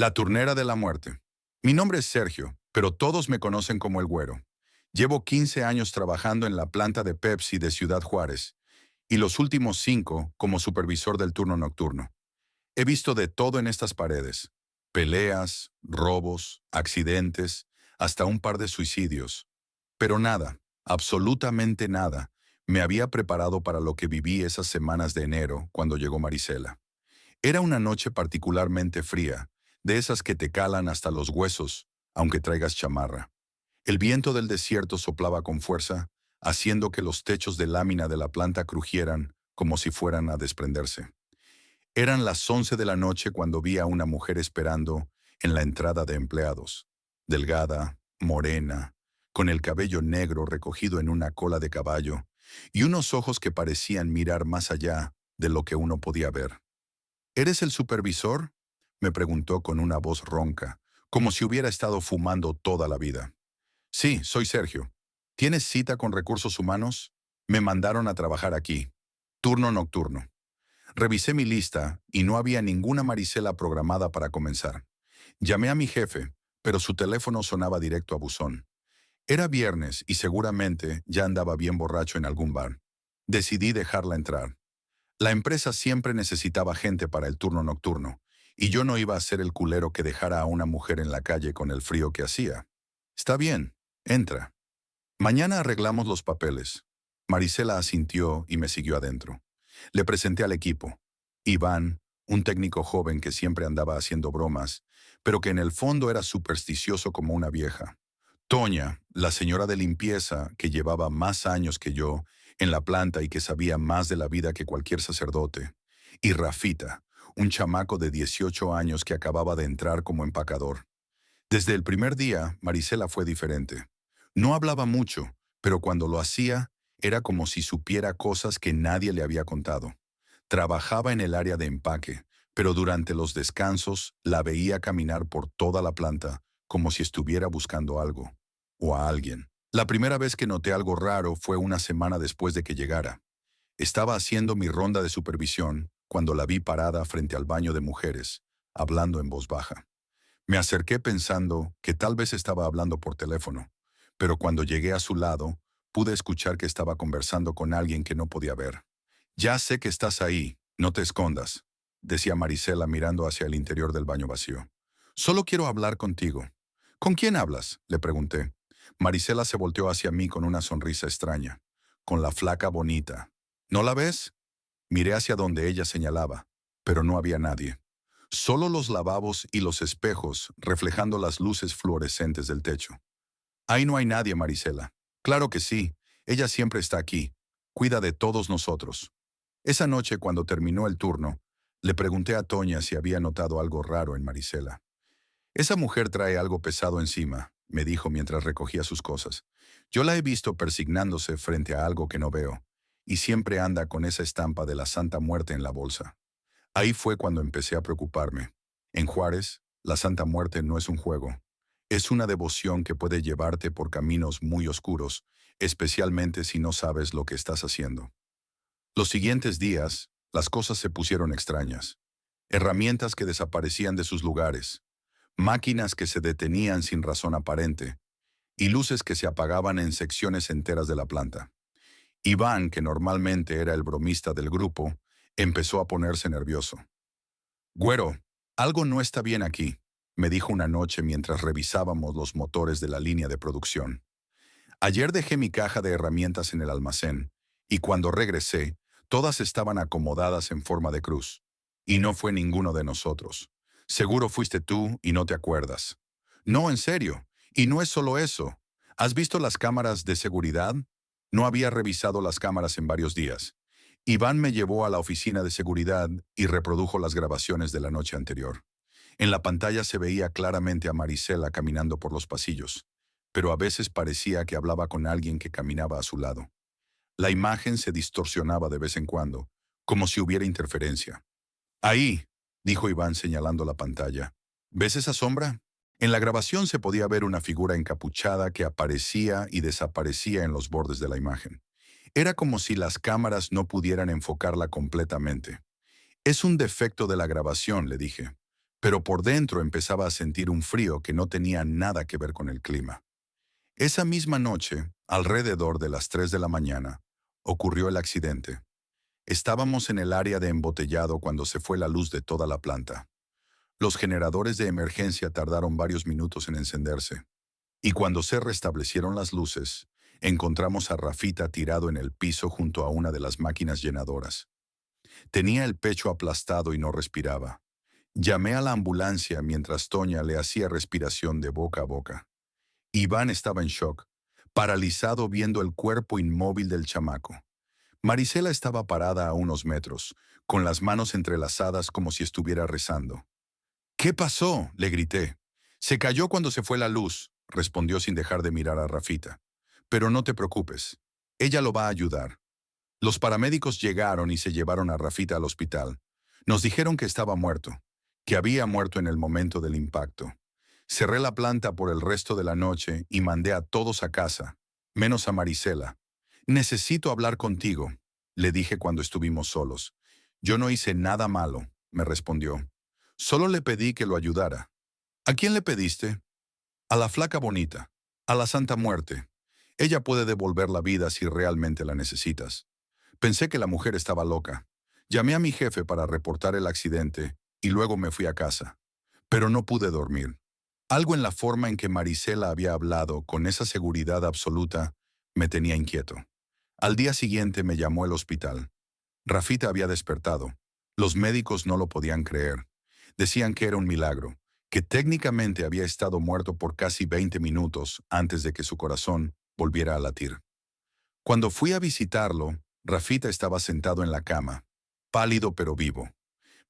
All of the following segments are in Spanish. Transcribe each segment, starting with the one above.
La turnera de la muerte. Mi nombre es Sergio, pero todos me conocen como el Güero. Llevo 15 años trabajando en la planta de Pepsi de Ciudad Juárez y los últimos 5 como supervisor del turno nocturno. He visto de todo en estas paredes. Peleas, robos, accidentes, hasta un par de suicidios. Pero nada, absolutamente nada, me había preparado para lo que viví esas semanas de enero cuando llegó Marisela. Era una noche particularmente fría, de esas que te calan hasta los huesos, aunque traigas chamarra. El viento del desierto soplaba con fuerza, haciendo que los techos de lámina de la planta crujieran como si fueran a desprenderse. Eran las 11 de la noche cuando vi a una mujer esperando en la entrada de empleados. Delgada, morena, con el cabello negro recogido en una cola de caballo y unos ojos que parecían mirar más allá de lo que uno podía ver. ¿Eres el supervisor?, me preguntó con una voz ronca, como si hubiera estado fumando toda la vida. Sí, soy Sergio. ¿Tienes cita con recursos humanos? Me mandaron a trabajar aquí. Turno nocturno. Revisé mi lista y no había ninguna Marisela programada para comenzar. Llamé a mi jefe, pero su teléfono sonaba directo a buzón. Era viernes y seguramente ya andaba bien borracho en algún bar. Decidí dejarla entrar. La empresa siempre necesitaba gente para el turno nocturno, y yo no iba a ser el culero que dejara a una mujer en la calle con el frío que hacía. Está bien, entra. Mañana arreglamos los papeles. Marisela asintió y me siguió adentro. Le presenté al equipo. Iván, un técnico joven que siempre andaba haciendo bromas, pero que en el fondo era supersticioso como una vieja. Toña, la señora de limpieza que llevaba más años que yo en la planta y que sabía más de la vida que cualquier sacerdote. Y Rafita, un chamaco de 18 años que acababa de entrar como empacador. Desde el primer día, Marisela fue diferente. No hablaba mucho, pero cuando lo hacía, era como si supiera cosas que nadie le había contado. Trabajaba en el área de empaque, pero durante los descansos la veía caminar por toda la planta como si estuviera buscando algo o a alguien. La primera vez que noté algo raro fue una semana después de que llegara. Estaba haciendo mi ronda de supervisión cuando la vi parada frente al baño de mujeres, hablando en voz baja. Me acerqué pensando que tal vez estaba hablando por teléfono, pero cuando llegué a su lado, pude escuchar que estaba conversando con alguien que no podía ver. Ya sé que estás ahí, no te escondas, decía Marisela mirando hacia el interior del baño vacío. Solo quiero hablar contigo. ¿Con quién hablas?, le pregunté. Marisela se volteó hacia mí con una sonrisa extraña. Con la flaca bonita. ¿No la ves? Miré hacia donde ella señalaba, pero no había nadie. Solo los lavabos y los espejos reflejando las luces fluorescentes del techo. Ahí no hay nadie, Marisela. Claro que sí, ella siempre está aquí. Cuida de todos nosotros. Esa noche, cuando terminó el turno, le pregunté a Toña si había notado algo raro en Marisela. Esa mujer trae algo pesado encima, me dijo mientras recogía sus cosas. Yo la he visto persignándose frente a algo que no veo, y siempre anda con esa estampa de la Santa Muerte en la bolsa. Ahí fue cuando empecé a preocuparme. En Juárez, la Santa Muerte no es un juego. Es una devoción que puede llevarte por caminos muy oscuros, especialmente si no sabes lo que estás haciendo. Los siguientes días, las cosas se pusieron extrañas. Herramientas que desaparecían de sus lugares, máquinas que se detenían sin razón aparente, y luces que se apagaban en secciones enteras de la planta. Iván, que normalmente era el bromista del grupo, empezó a ponerse nervioso. Güero, algo no está bien aquí, me dijo una noche mientras revisábamos los motores de la línea de producción. Ayer dejé mi caja de herramientas en el almacén, y cuando regresé, todas estaban acomodadas en forma de cruz. Y no fue ninguno de nosotros. Seguro fuiste tú y no te acuerdas. No, en serio. Y no es solo eso. ¿Has visto las cámaras de seguridad? No había revisado las cámaras en varios días. Iván me llevó a la oficina de seguridad y reprodujo las grabaciones de la noche anterior. En la pantalla se veía claramente a Marisela caminando por los pasillos, pero a veces parecía que hablaba con alguien que caminaba a su lado. La imagen se distorsionaba de vez en cuando, como si hubiera interferencia. Ahí, dijo Iván señalando la pantalla. ¿Ves esa sombra? En la grabación se podía ver una figura encapuchada que aparecía y desaparecía en los bordes de la imagen. Era como si las cámaras no pudieran enfocarla completamente. Es un defecto de la grabación, le dije. pero por dentro empezaba a sentir un frío que no tenía nada que ver con el clima. Esa misma noche, alrededor de las 3 de la mañana, ocurrió el accidente. Estábamos en el área de embotellado cuando se fue la luz de toda la planta. Los generadores de emergencia tardaron varios minutos en encenderse, y cuando se restablecieron las luces, encontramos a Rafita tirado en el piso junto a una de las máquinas llenadoras. Tenía el pecho aplastado y no respiraba. Llamé a la ambulancia mientras Toña le hacía respiración de boca a boca. Iván estaba en shock, paralizado viendo el cuerpo inmóvil del chamaco. Marisela estaba parada a unos metros, con las manos entrelazadas como si estuviera rezando. ¿Qué pasó?, le grité. Se cayó cuando se fue la luz, respondió sin dejar de mirar a Rafita. Pero no te preocupes, ella lo va a ayudar. Los paramédicos llegaron y se llevaron a Rafita al hospital. Nos dijeron que estaba muerto, que había muerto en el momento del impacto. Cerré la planta por el resto de la noche y mandé a todos a casa, menos a Marisela. Necesito hablar contigo, le dije cuando estuvimos solos. Yo no hice nada malo, me respondió. Solo le pedí que lo ayudara. ¿A quién le pediste? A la flaca bonita, a la Santa Muerte. Ella puede devolver la vida si realmente la necesitas. Pensé que la mujer estaba loca. Llamé a mi jefe para reportar el accidente y luego me fui a casa. Pero no pude dormir. Algo en la forma en que Marisela había hablado con esa seguridad absoluta me tenía inquieto. Al día siguiente me llamó el hospital. Rafita había despertado. Los médicos no lo podían creer. Decían que era un milagro, que técnicamente había estado muerto por casi 20 minutos antes de que su corazón volviera a latir. Cuando fui a visitarlo, Rafita estaba sentado en la cama, pálido pero vivo.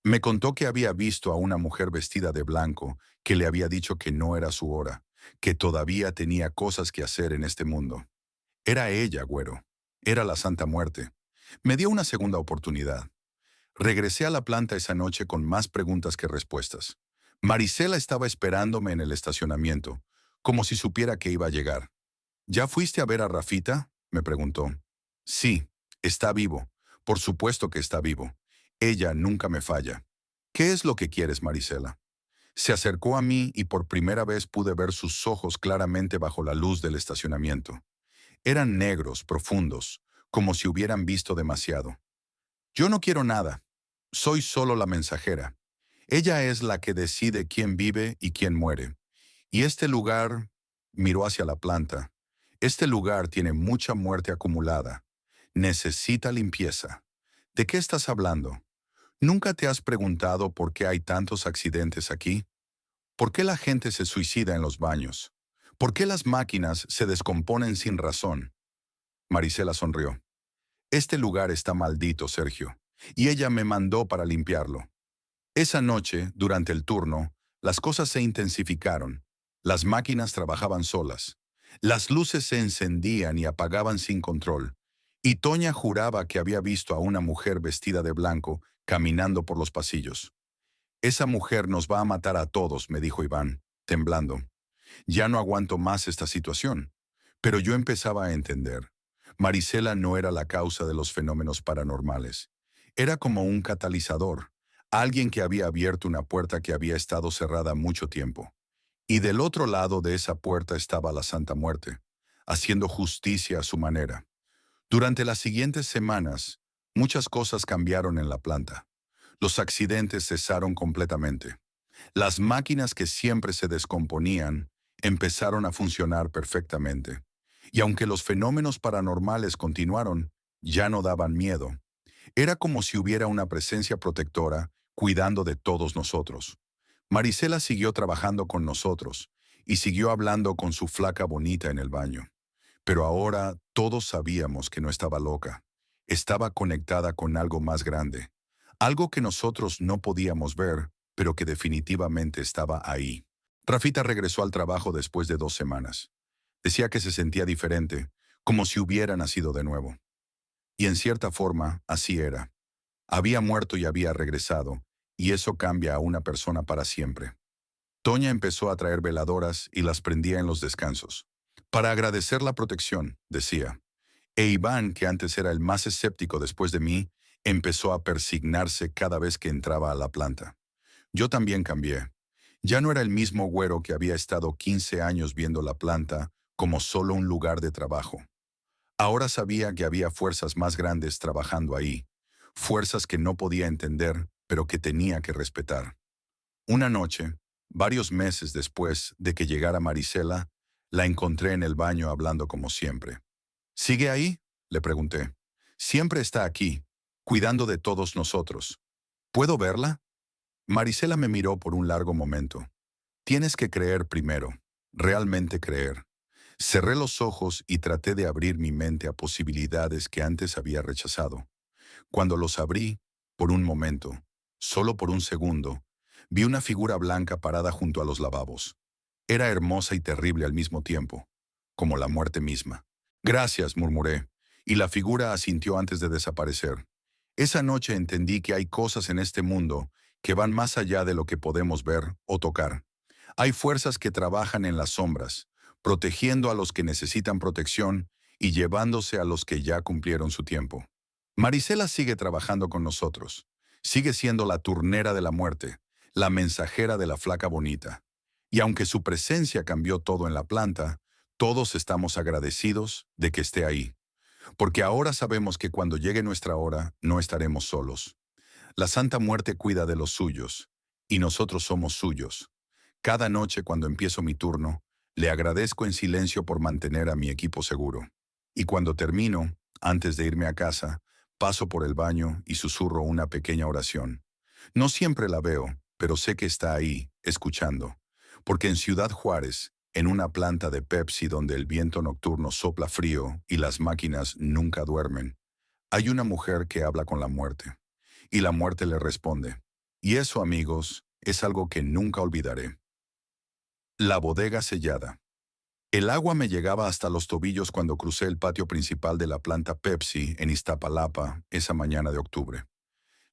Me contó que había visto a una mujer vestida de blanco que le había dicho que no era su hora, que todavía tenía cosas que hacer en este mundo. Era ella, güero. Era la Santa Muerte. Me dio una segunda oportunidad. Regresé a la planta esa noche con más preguntas que respuestas. Marisela estaba esperándome en el estacionamiento, como si supiera que iba a llegar. ¿Ya fuiste a ver a Rafita?, me preguntó. Sí, está vivo. Por supuesto que está vivo. Ella nunca me falla. ¿Qué es lo que quieres, Marisela? Se acercó a mí y por primera vez pude ver sus ojos claramente bajo la luz del estacionamiento. Eran negros, profundos, como si hubieran visto demasiado. Yo no quiero nada. Soy solo la mensajera. Ella es la que decide quién vive y quién muere. Y este lugar, miró hacia la planta, este lugar tiene mucha muerte acumulada. Necesita limpieza. ¿De qué estás hablando? ¿Nunca te has preguntado por qué hay tantos accidentes aquí? ¿Por qué la gente se suicida en los baños? ¿Por qué las máquinas se descomponen sin razón? Marisela sonrió. Este lugar está maldito, Sergio, y ella me mandó para limpiarlo. Esa noche, durante el turno, las cosas se intensificaron. Las máquinas trabajaban solas. Las luces se encendían y apagaban sin control. Y Toña juraba que había visto a una mujer vestida de blanco caminando por los pasillos. Esa mujer nos va a matar a todos, me dijo Iván, temblando. Ya no aguanto más esta situación. Pero yo empezaba a entender. Marisela no era la causa de los fenómenos paranormales. Era como un catalizador, alguien que había abierto una puerta que había estado cerrada mucho tiempo. Y del otro lado de esa puerta estaba la Santa Muerte, haciendo justicia a su manera. Durante las siguientes semanas, muchas cosas cambiaron en la planta. Los accidentes cesaron completamente. Las máquinas que siempre se descomponían empezaron a funcionar perfectamente. Y aunque los fenómenos paranormales continuaron, ya no daban miedo. Era como si hubiera una presencia protectora cuidando de todos nosotros. Marisela siguió trabajando con nosotros y siguió hablando con su flaca bonita en el baño. Pero ahora todos sabíamos que no estaba loca. Estaba conectada con algo más grande. Algo que nosotros no podíamos ver, pero que definitivamente estaba ahí. Rafita regresó al trabajo después de 2 semanas. Decía que se sentía diferente, como si hubiera nacido de nuevo. Y en cierta forma, así era. Había muerto y había regresado, y eso cambia a una persona para siempre. Toña empezó a traer veladoras y las prendía en los descansos. Para agradecer la protección, decía. E Iván, que antes era el más escéptico después de mí, empezó a persignarse cada vez que entraba a la planta. Yo también cambié. Ya no era el mismo güero que había estado 15 años viendo la planta como solo un lugar de trabajo. Ahora sabía que había fuerzas más grandes trabajando ahí, fuerzas que no podía entender, pero que tenía que respetar. Una noche, varios meses después de que llegara Marisela, la encontré en el baño hablando como siempre. ¿Sigue ahí?, le pregunté. Siempre está aquí, cuidando de todos nosotros. ¿Puedo verla? Marisela me miró por un largo momento. Tienes que creer primero, realmente creer. Cerré los ojos y traté de abrir mi mente a posibilidades que antes había rechazado. Cuando los abrí, por un momento, solo por un segundo, vi una figura blanca parada junto a los lavabos. Era hermosa y terrible al mismo tiempo, como la muerte misma. Gracias, murmuré, y la figura asintió antes de desaparecer. Esa noche entendí que hay cosas en este mundo que van más allá de lo que podemos ver o tocar. Hay fuerzas que trabajan en las sombras, protegiendo a los que necesitan protección y llevándose a los que ya cumplieron su tiempo. Marisela sigue trabajando con nosotros. Sigue siendo la turnera de la muerte, la mensajera de la flaca bonita. Y aunque su presencia cambió todo en la planta, todos estamos agradecidos de que esté ahí. Porque ahora sabemos que cuando llegue nuestra hora, no estaremos solos. La Santa Muerte cuida de los suyos, y nosotros somos suyos. Cada noche cuando empiezo mi turno, le agradezco en silencio por mantener a mi equipo seguro. Y cuando termino, antes de irme a casa, paso por el baño y susurro una pequeña oración. No siempre la veo, pero sé que está ahí, escuchando. Porque en Ciudad Juárez, en una planta de Pepsi donde el viento nocturno sopla frío y las máquinas nunca duermen, hay una mujer que habla con la muerte. Y la muerte le responde. Y eso, amigos, es algo que nunca olvidaré. La bodega sellada. El agua me llegaba hasta los tobillos cuando crucé el patio principal de la planta Pepsi en Iztapalapa esa mañana de octubre.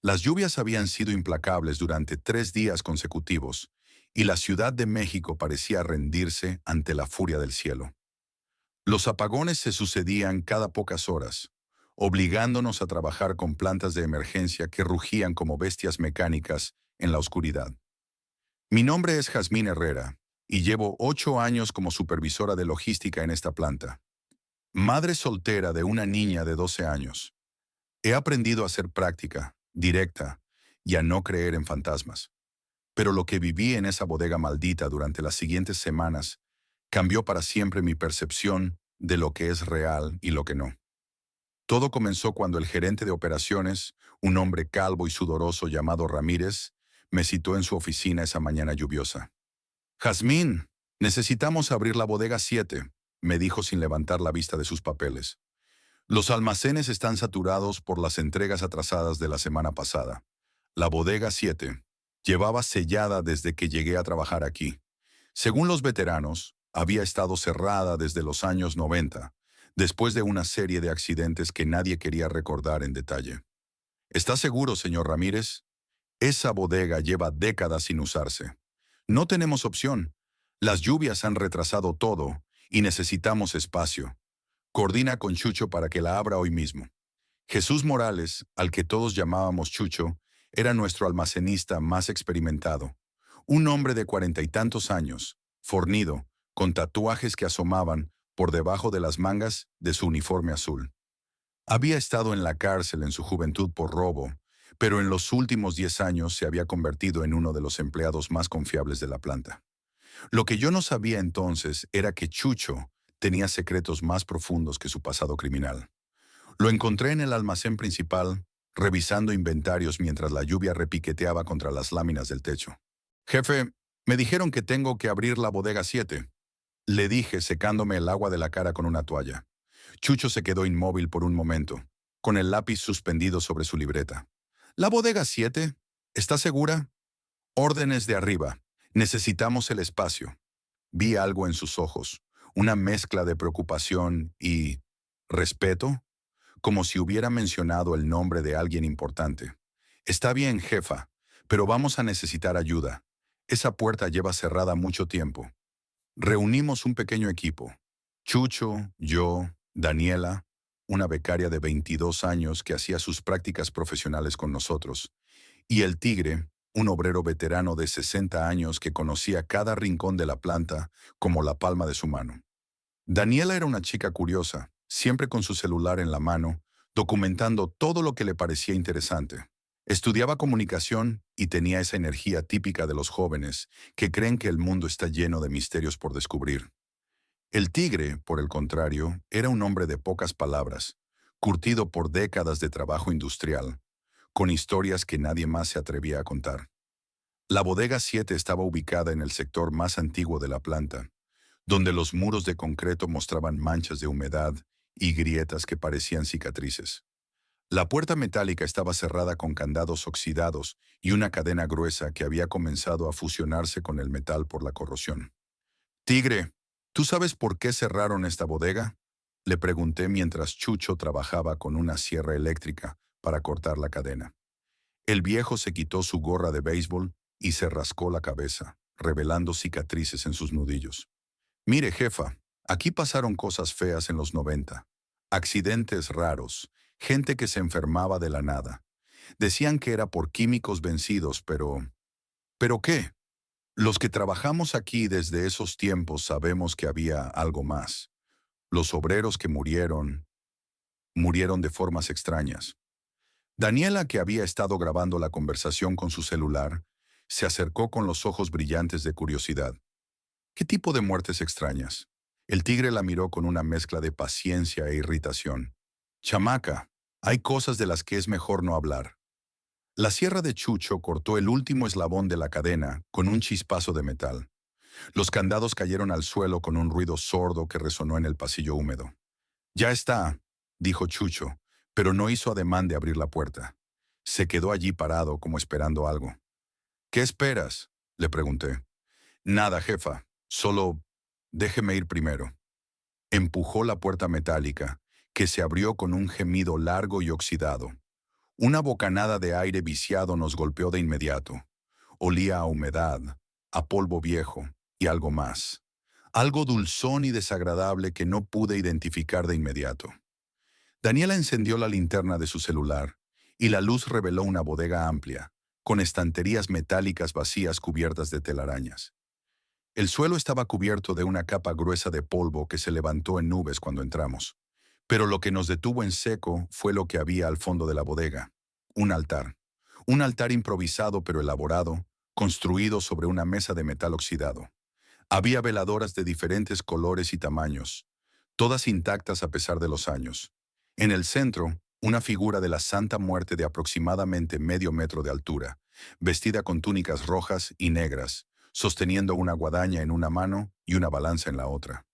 Las lluvias habían sido implacables durante 3 días consecutivos y la Ciudad de México parecía rendirse ante la furia del cielo. Los apagones se sucedían cada pocas horas, obligándonos a trabajar con plantas de emergencia que rugían como bestias mecánicas en la oscuridad. Mi nombre es Jazmín Herrera y llevo 8 años como supervisora de logística en esta planta. Madre soltera de una niña de 12 años. He aprendido a ser práctica, directa y a no creer en fantasmas. Pero lo que viví en esa bodega maldita durante las siguientes semanas cambió para siempre mi percepción de lo que es real y lo que no. Todo comenzó cuando el gerente de operaciones, un hombre calvo y sudoroso llamado Ramírez, me citó en su oficina esa mañana lluviosa. Jazmín, necesitamos abrir la bodega 7, me dijo sin levantar la vista de sus papeles. Los almacenes están saturados por las entregas atrasadas de la semana pasada. La bodega 7 llevaba sellada desde que llegué a trabajar aquí. Según los veteranos, había estado cerrada desde los años 90, después de una serie de accidentes que nadie quería recordar en detalle. ¿Está seguro, señor Ramírez? Esa bodega lleva décadas sin usarse. No tenemos opción. Las lluvias han retrasado todo y necesitamos espacio. Coordina con Chucho para que la abra hoy mismo. Jesús Morales, al que todos llamábamos Chucho, era nuestro almacenista más experimentado. Un hombre de 40 y tantos años, fornido, con tatuajes que asomaban por debajo de las mangas de su uniforme azul. Había estado en la cárcel en su juventud por robo, pero en los últimos 10 años se había convertido en uno de los empleados más confiables de la planta. Lo que yo no sabía entonces era que Chucho tenía secretos más profundos que su pasado criminal. Lo encontré en el almacén principal, revisando inventarios mientras la lluvia repiqueteaba contra las láminas del techo. Jefe, me dijeron que tengo que abrir la bodega 7. Le dije, secándome el agua de la cara con una toalla. Chucho se quedó inmóvil por un momento, con el lápiz suspendido sobre su libreta. ¿La bodega 7? ¿Está segura? Órdenes de arriba. Necesitamos el espacio. Vi algo en sus ojos, una mezcla de preocupación y respeto, como si hubiera mencionado el nombre de alguien importante. Está bien, jefa, pero vamos a necesitar ayuda. Esa puerta lleva cerrada mucho tiempo. Reunimos un pequeño equipo. Chucho, yo, Daniela, una becaria de 22 años que hacía sus prácticas profesionales con nosotros, y el Tigre, un obrero veterano de 60 años que conocía cada rincón de la planta como la palma de su mano. Daniela era una chica curiosa, siempre con su celular en la mano, documentando todo lo que le parecía interesante. Estudiaba comunicación y tenía esa energía típica de los jóvenes que creen que el mundo está lleno de misterios por descubrir. El tigre, por el contrario, era un hombre de pocas palabras, curtido por décadas de trabajo industrial, con historias que nadie más se atrevía a contar. La bodega 7 estaba ubicada en el sector más antiguo de la planta, donde los muros de concreto mostraban manchas de humedad y grietas que parecían cicatrices. La puerta metálica estaba cerrada con candados oxidados y una cadena gruesa que había comenzado a fusionarse con el metal por la corrosión. Tigre, ¿tú sabes por qué cerraron esta bodega? Le pregunté mientras Chucho trabajaba con una sierra eléctrica para cortar la cadena. El viejo se quitó su gorra de béisbol y se rascó la cabeza, revelando cicatrices en sus nudillos. Mire, jefa, aquí pasaron cosas feas en los 90. Accidentes raros, gente que se enfermaba de la nada. Decían que era por químicos vencidos, pero... ¿Pero qué? Los que trabajamos aquí desde esos tiempos sabemos que había algo más. Los obreros que murieron de formas extrañas. Daniela, que había estado grabando la conversación con su celular, se acercó con los ojos brillantes de curiosidad. ¿Qué tipo de muertes extrañas? El tigre la miró con una mezcla de paciencia e irritación. Chamaca, hay cosas de las que es mejor no hablar. La sierra de Chucho cortó el último eslabón de la cadena con un chispazo de metal. Los candados cayeron al suelo con un ruido sordo que resonó en el pasillo húmedo. Ya está, dijo Chucho, pero no hizo ademán de abrir la puerta. Se quedó allí parado como esperando algo. ¿Qué esperas? Le pregunté. Nada, jefa, solo déjeme ir primero. Empujó la puerta metálica, que se abrió con un gemido largo y oxidado. Una bocanada de aire viciado nos golpeó de inmediato. Olía a humedad, a polvo viejo y algo más. Algo dulzón y desagradable que no pude identificar de inmediato. Daniela encendió la linterna de su celular y la luz reveló una bodega amplia, con estanterías metálicas vacías cubiertas de telarañas. El suelo estaba cubierto de una capa gruesa de polvo que se levantó en nubes cuando entramos. Pero lo que nos detuvo en seco fue lo que había al fondo de la bodega. Un altar. Un altar improvisado pero elaborado, construido sobre una mesa de metal oxidado. Había veladoras de diferentes colores y tamaños, todas intactas a pesar de los años. En el centro, una figura de la Santa Muerte de aproximadamente medio metro de altura, vestida con túnicas rojas y negras, sosteniendo una guadaña en una mano y una balanza en la otra.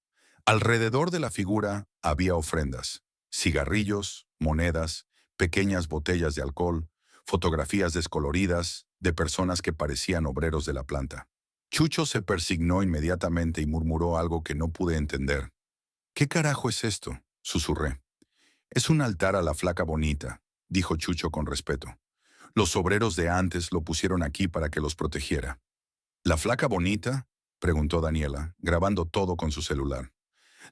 Alrededor de la figura había ofrendas, cigarrillos, monedas, pequeñas botellas de alcohol, fotografías descoloridas de personas que parecían obreros de la planta. Chucho se persignó inmediatamente y murmuró algo que no pude entender. ¿Qué carajo es esto?, susurré. Es un altar a la flaca bonita, dijo Chucho con respeto. Los obreros de antes lo pusieron aquí para que los protegiera. ¿La flaca bonita?, preguntó Daniela, grabando todo con su celular.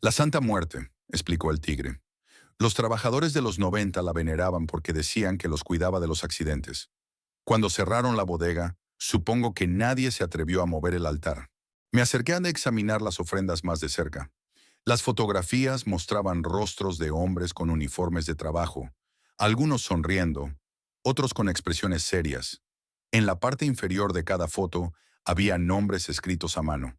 La Santa Muerte, explicó el tigre. Los trabajadores de los 90 la veneraban porque decían que los cuidaba de los accidentes. Cuando cerraron la bodega, supongo que nadie se atrevió a mover el altar. Me acerqué a examinar las ofrendas más de cerca. Las fotografías mostraban rostros de hombres con uniformes de trabajo, algunos sonriendo, otros con expresiones serias. En la parte inferior de cada foto había nombres escritos a mano.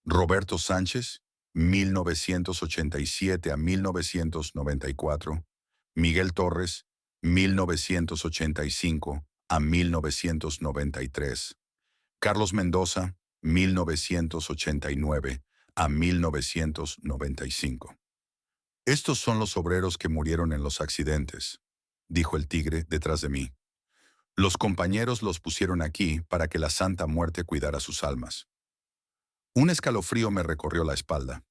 Roberto Sánchez, 1987 a 1994. Miguel Torres, 1985 a 1993. Carlos Mendoza, 1989 a 1995. Estos son los obreros que murieron en los accidentes, dijo el tigre detrás de mí. Los compañeros los pusieron aquí para que la Santa Muerte cuidara sus almas. Un escalofrío me recorrió la espalda.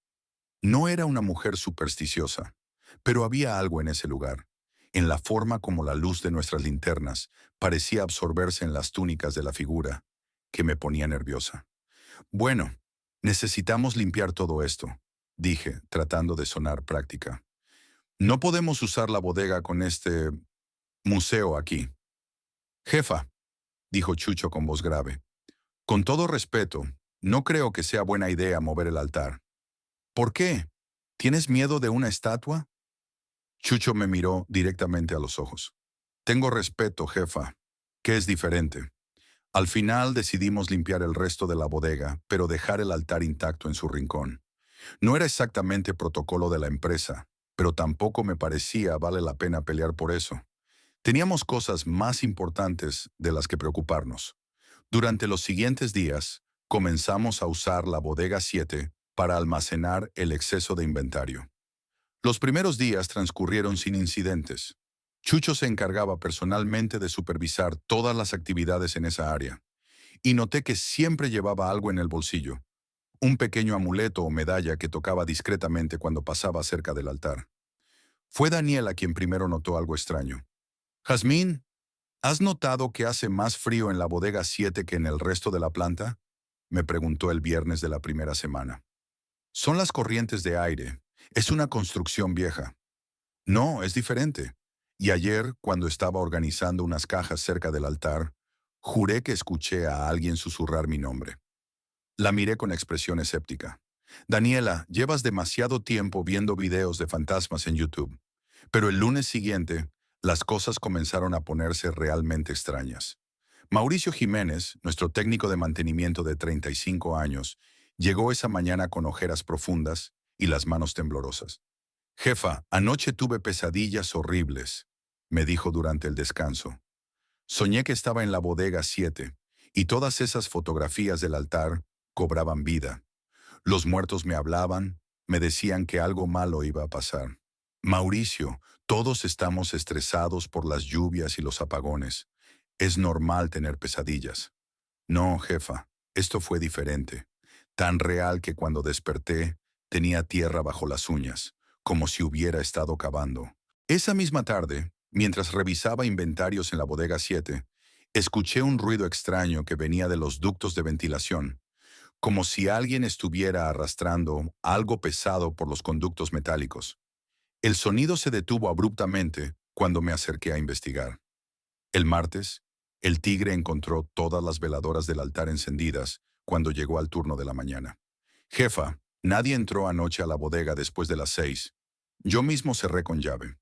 No era una mujer supersticiosa, pero había algo en ese lugar, en la forma como la luz de nuestras linternas parecía absorberse en las túnicas de la figura, que me ponía nerviosa. Bueno, necesitamos limpiar todo esto, dije, tratando de sonar práctica. No podemos usar la bodega con este museo aquí. Jefa, dijo Chucho con voz grave. Con todo respeto, no creo que sea buena idea mover el altar. ¿Por qué? ¿Tienes miedo de una estatua? Chucho me miró directamente a los ojos. Tengo respeto, jefa, que es diferente. Al final decidimos limpiar el resto de la bodega, pero dejar el altar intacto en su rincón. No era exactamente protocolo de la empresa, pero tampoco me parecía vale la pena pelear por eso. Teníamos cosas más importantes de las que preocuparnos. Durante los siguientes días, comenzamos a usar la bodega 7 para almacenar el exceso de inventario. Los primeros días transcurrieron sin incidentes. Chucho se encargaba personalmente de supervisar todas las actividades en esa área, y noté que siempre llevaba algo en el bolsillo, un pequeño amuleto o medalla que tocaba discretamente cuando pasaba cerca del altar. Fue Daniela quien primero notó algo extraño. Jazmín, ¿has notado que hace más frío en la bodega 7 que en el resto de la planta? Me preguntó el viernes de la primera semana. Son las corrientes de aire. Es una construcción vieja. No, es diferente. Y ayer, cuando estaba organizando unas cajas cerca del altar, juré que escuché a alguien susurrar mi nombre. La miré con expresión escéptica. Daniela, llevas demasiado tiempo viendo videos de fantasmas en YouTube. Pero el lunes siguiente, las cosas comenzaron a ponerse realmente extrañas. Mauricio Jiménez, nuestro técnico de mantenimiento de 35 años, llegó esa mañana con ojeras profundas y las manos temblorosas. Jefa, anoche tuve pesadillas horribles, me dijo durante el descanso. Soñé que estaba en la bodega 7 y todas esas fotografías del altar cobraban vida. Los muertos me hablaban, me decían que algo malo iba a pasar. Mauricio, todos estamos estresados por las lluvias y los apagones. Es normal tener pesadillas. No, jefa, esto fue diferente. Tan real que cuando desperté tenía tierra bajo las uñas, como si hubiera estado cavando. Esa misma tarde, mientras revisaba inventarios en la bodega 7, escuché un ruido extraño que venía de los ductos de ventilación, como si alguien estuviera arrastrando algo pesado por los conductos metálicos. El sonido se detuvo abruptamente cuando me acerqué a investigar. El martes, el tigre encontró todas las veladoras del altar encendidas cuando llegó al turno de la mañana. Jefa, nadie entró anoche a la bodega después de las 6. Yo mismo cerré con llave.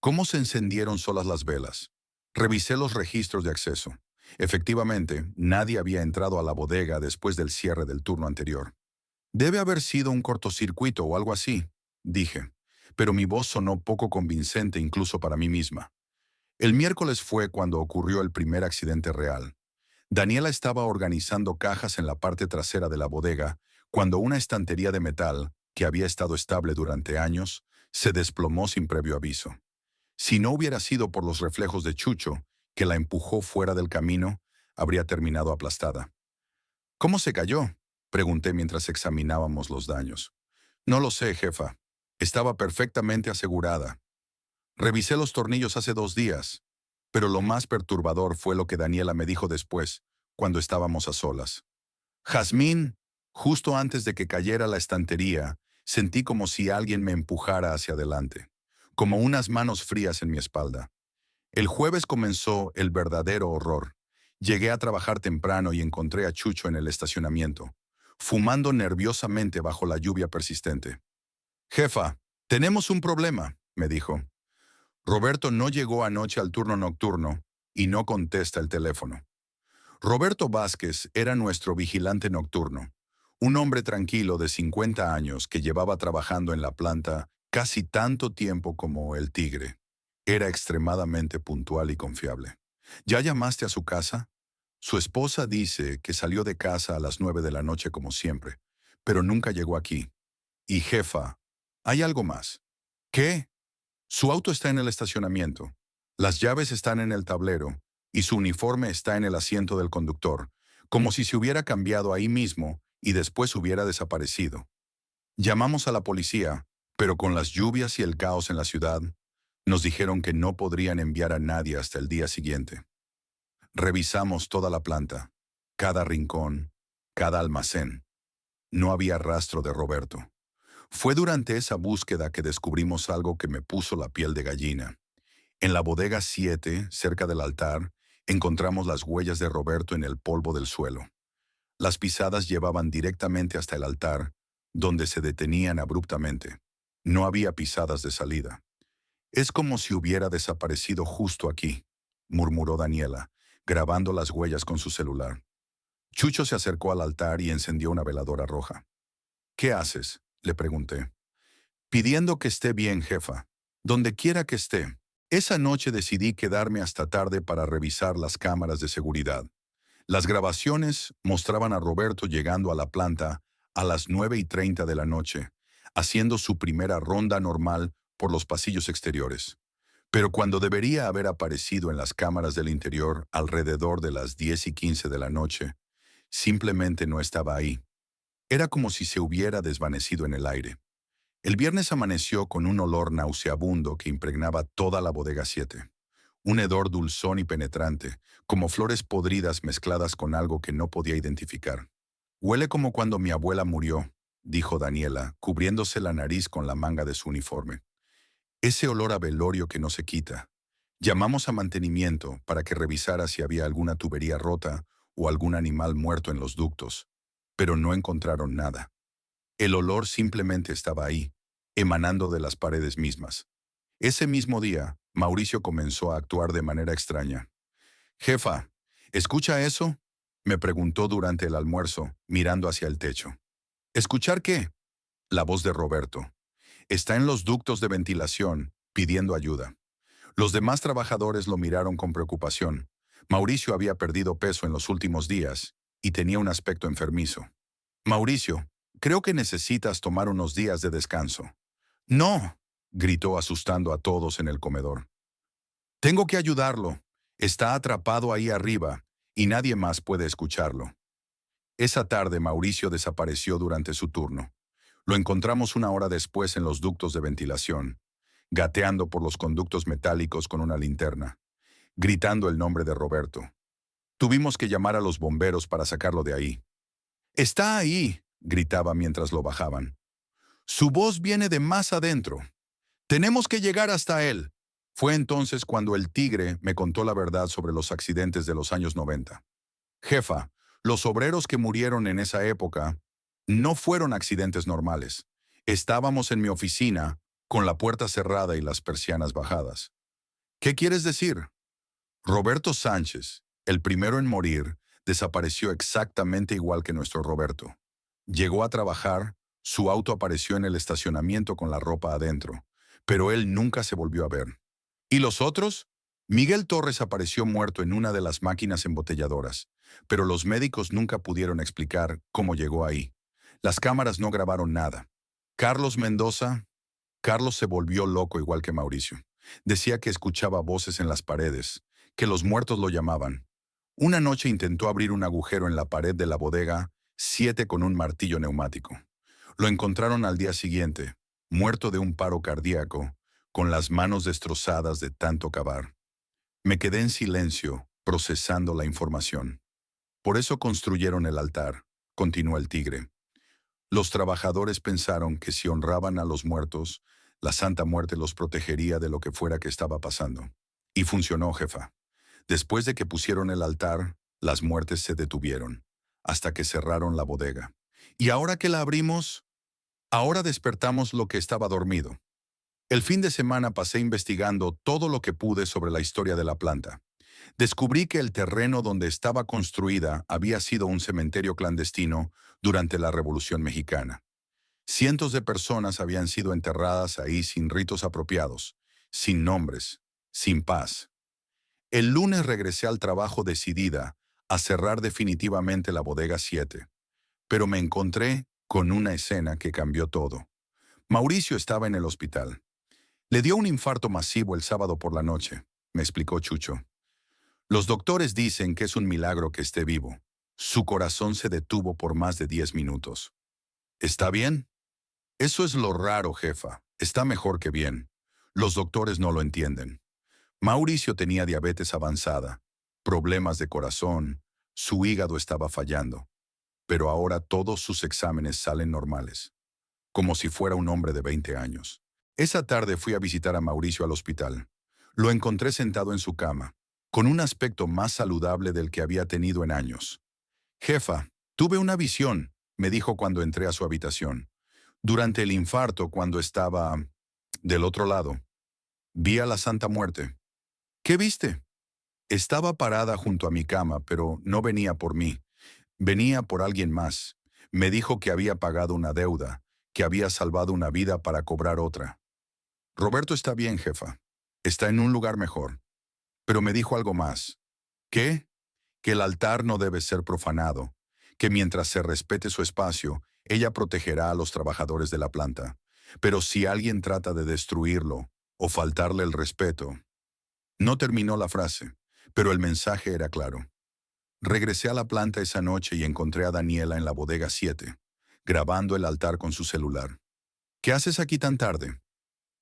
¿Cómo se encendieron solas las velas? Revisé los registros de acceso. Efectivamente, nadie había entrado a la bodega después del cierre del turno anterior. Debe haber sido un cortocircuito o algo así, dije, pero mi voz sonó poco convincente incluso para mí misma. El miércoles fue cuando ocurrió el primer accidente real. Daniela estaba organizando cajas en la parte trasera de la bodega cuando una estantería de metal, que había estado estable durante años, se desplomó sin previo aviso. Si no hubiera sido por los reflejos de Chucho, que la empujó fuera del camino, habría terminado aplastada. ¿Cómo se cayó?, pregunté mientras examinábamos los daños. No lo sé, jefa. Estaba perfectamente asegurada. Revisé los tornillos hace 2 días, pero lo más perturbador fue lo que Daniela me dijo después, cuando estábamos a solas. Jazmín, justo antes de que cayera la estantería, sentí como si alguien me empujara hacia adelante, como unas manos frías en mi espalda. El jueves comenzó el verdadero horror. Llegué a trabajar temprano y encontré a Chucho en el estacionamiento, fumando nerviosamente bajo la lluvia persistente. Jefa, tenemos un problema, me dijo. Roberto no llegó anoche al turno nocturno y no contesta el teléfono. Roberto Vázquez era nuestro vigilante nocturno, un hombre tranquilo de 50 años que llevaba trabajando en la planta casi tanto tiempo como el tigre. Era extremadamente puntual y confiable. ¿Ya llamaste a su casa? Su esposa dice que salió de casa a las 9 de la noche como siempre, pero nunca llegó aquí. Y jefa, hay algo más. ¿Qué? Su auto está en el estacionamiento, las llaves están en el tablero y su uniforme está en el asiento del conductor, como si se hubiera cambiado ahí mismo y después hubiera desaparecido. Llamamos a la policía, pero con las lluvias y el caos en la ciudad, nos dijeron que no podrían enviar a nadie hasta el día siguiente. Revisamos toda la planta, cada rincón, cada almacén. No había rastro de Roberto. Fue durante esa búsqueda que descubrimos algo que me puso la piel de gallina. En la bodega 7, cerca del altar, Encontramos las huellas de Roberto en el polvo del suelo. Las pisadas llevaban directamente hasta el altar, donde se detenían abruptamente. No había pisadas de salida. Es como si hubiera desaparecido justo aquí, murmuró Daniela, grabando las huellas con su celular. Chucho se acercó al altar y encendió una veladora roja. ¿Qué haces?, le pregunté. Pidiendo que esté bien, jefa. Donde quiera que esté. Esa noche decidí quedarme hasta tarde para revisar las cámaras de seguridad. Las grabaciones mostraban a Roberto llegando a la planta a las 9:30 de la noche, haciendo su primera ronda normal por los pasillos exteriores. Pero cuando debería haber aparecido en las cámaras del interior alrededor de las 10:15 de la noche, simplemente no estaba ahí. Era como si se hubiera desvanecido en el aire. El viernes amaneció con un olor nauseabundo que impregnaba toda la bodega 7. Un hedor dulzón y penetrante, como flores podridas mezcladas con algo que no podía identificar. Huele como cuando mi abuela murió, dijo Daniela, cubriéndose la nariz con la manga de su uniforme. Ese olor a velorio que no se quita. Llamamos a mantenimiento para que revisara si había alguna tubería rota o algún animal muerto en los ductos, pero no encontraron nada. El olor simplemente estaba ahí, emanando de las paredes mismas. Ese mismo día, Mauricio comenzó a actuar de manera extraña. «Jefa, ¿escucha eso?», me preguntó durante el almuerzo, mirando hacia el techo. «¿Escuchar qué?», la voz de Roberto. «Está en los ductos de ventilación, pidiendo ayuda». Los demás trabajadores lo miraron con preocupación. Mauricio había perdido peso en los últimos días y tenía un aspecto enfermizo. «Mauricio, creo que necesitas tomar unos días de descanso». «No», gritó asustando a todos en el comedor. «Tengo que ayudarlo. Está atrapado ahí arriba y nadie más puede escucharlo». Esa tarde Mauricio desapareció durante su turno. Lo encontramos una hora después en los ductos de ventilación, gateando por los conductos metálicos con una linterna, gritando el nombre de Roberto. Tuvimos que llamar a los bomberos para sacarlo de ahí. «Está ahí», gritaba mientras lo bajaban. «Su voz viene de más adentro. Tenemos que llegar hasta él». Fue entonces cuando el tigre me contó la verdad sobre los accidentes de los años 90. «Jefa, los obreros que murieron en esa época no fueron accidentes normales. Estábamos en mi oficina, con la puerta cerrada y las persianas bajadas». «¿Qué quieres decir?». Roberto Sánchez, el primero en morir, desapareció exactamente igual que nuestro Roberto. Llegó a trabajar, su auto apareció en el estacionamiento con la ropa adentro, pero él nunca se volvió a ver. ¿Y los otros? Miguel Torres apareció muerto en una de las máquinas embotelladoras, pero los médicos nunca pudieron explicar cómo llegó ahí. Las cámaras no grabaron nada. Carlos Mendoza. Carlos se volvió loco igual que Mauricio. Decía que escuchaba voces en las paredes, que los muertos lo llamaban. Una noche intentó abrir un agujero en la pared de la bodega 7 con un martillo neumático. Lo encontraron al día siguiente, muerto de un paro cardíaco, con las manos destrozadas de tanto cavar. Me quedé en silencio, procesando la información. Por eso construyeron el altar, continuó el tigre. Los trabajadores pensaron que si honraban a los muertos, la Santa Muerte los protegería de lo que fuera que estaba pasando. Y funcionó, jefa. Después de que pusieron el altar, las muertes se detuvieron, hasta que cerraron la bodega. Y ahora que la abrimos, ahora despertamos lo que estaba dormido. El fin de semana pasé investigando todo lo que pude sobre la historia de la planta. Descubrí que el terreno donde estaba construida había sido un cementerio clandestino durante la Revolución Mexicana. Cientos de personas habían sido enterradas ahí sin ritos apropiados, sin nombres, sin paz. El lunes regresé al trabajo decidida a cerrar definitivamente la bodega 7, pero me encontré con una escena que cambió todo. Mauricio estaba en el hospital. Le dio un infarto masivo el sábado por la noche, me explicó Chucho. Los doctores dicen que es un milagro que esté vivo. Su corazón se detuvo por más de 10 minutos. ¿Está bien? Eso es lo raro, jefa. Está mejor que bien. Los doctores no lo entienden. Mauricio tenía diabetes avanzada, problemas de corazón, su hígado estaba fallando, pero ahora todos sus exámenes salen normales, como si fuera un hombre de 20 años. Esa tarde fui a visitar a Mauricio al hospital. Lo encontré sentado en su cama, con un aspecto más saludable del que había tenido en años. Jefa, tuve una visión, me dijo cuando entré a su habitación. Durante el infarto, cuando estaba del otro lado, vi a la Santa Muerte. ¿Qué viste? Estaba parada junto a mi cama, pero no venía por mí. Venía por alguien más. Me dijo que había pagado una deuda, que había salvado una vida para cobrar otra. Roberto está bien, jefa. Está en un lugar mejor. Pero me dijo algo más. ¿Qué? Que el altar no debe ser profanado, que mientras se respete su espacio, ella protegerá a los trabajadores de la planta. Pero si alguien trata de destruirlo o faltarle el respeto. No terminó la frase, pero el mensaje era claro. Regresé a la planta esa noche y encontré a Daniela en la bodega 7, grabando el altar con su celular. ¿Qué haces aquí tan tarde?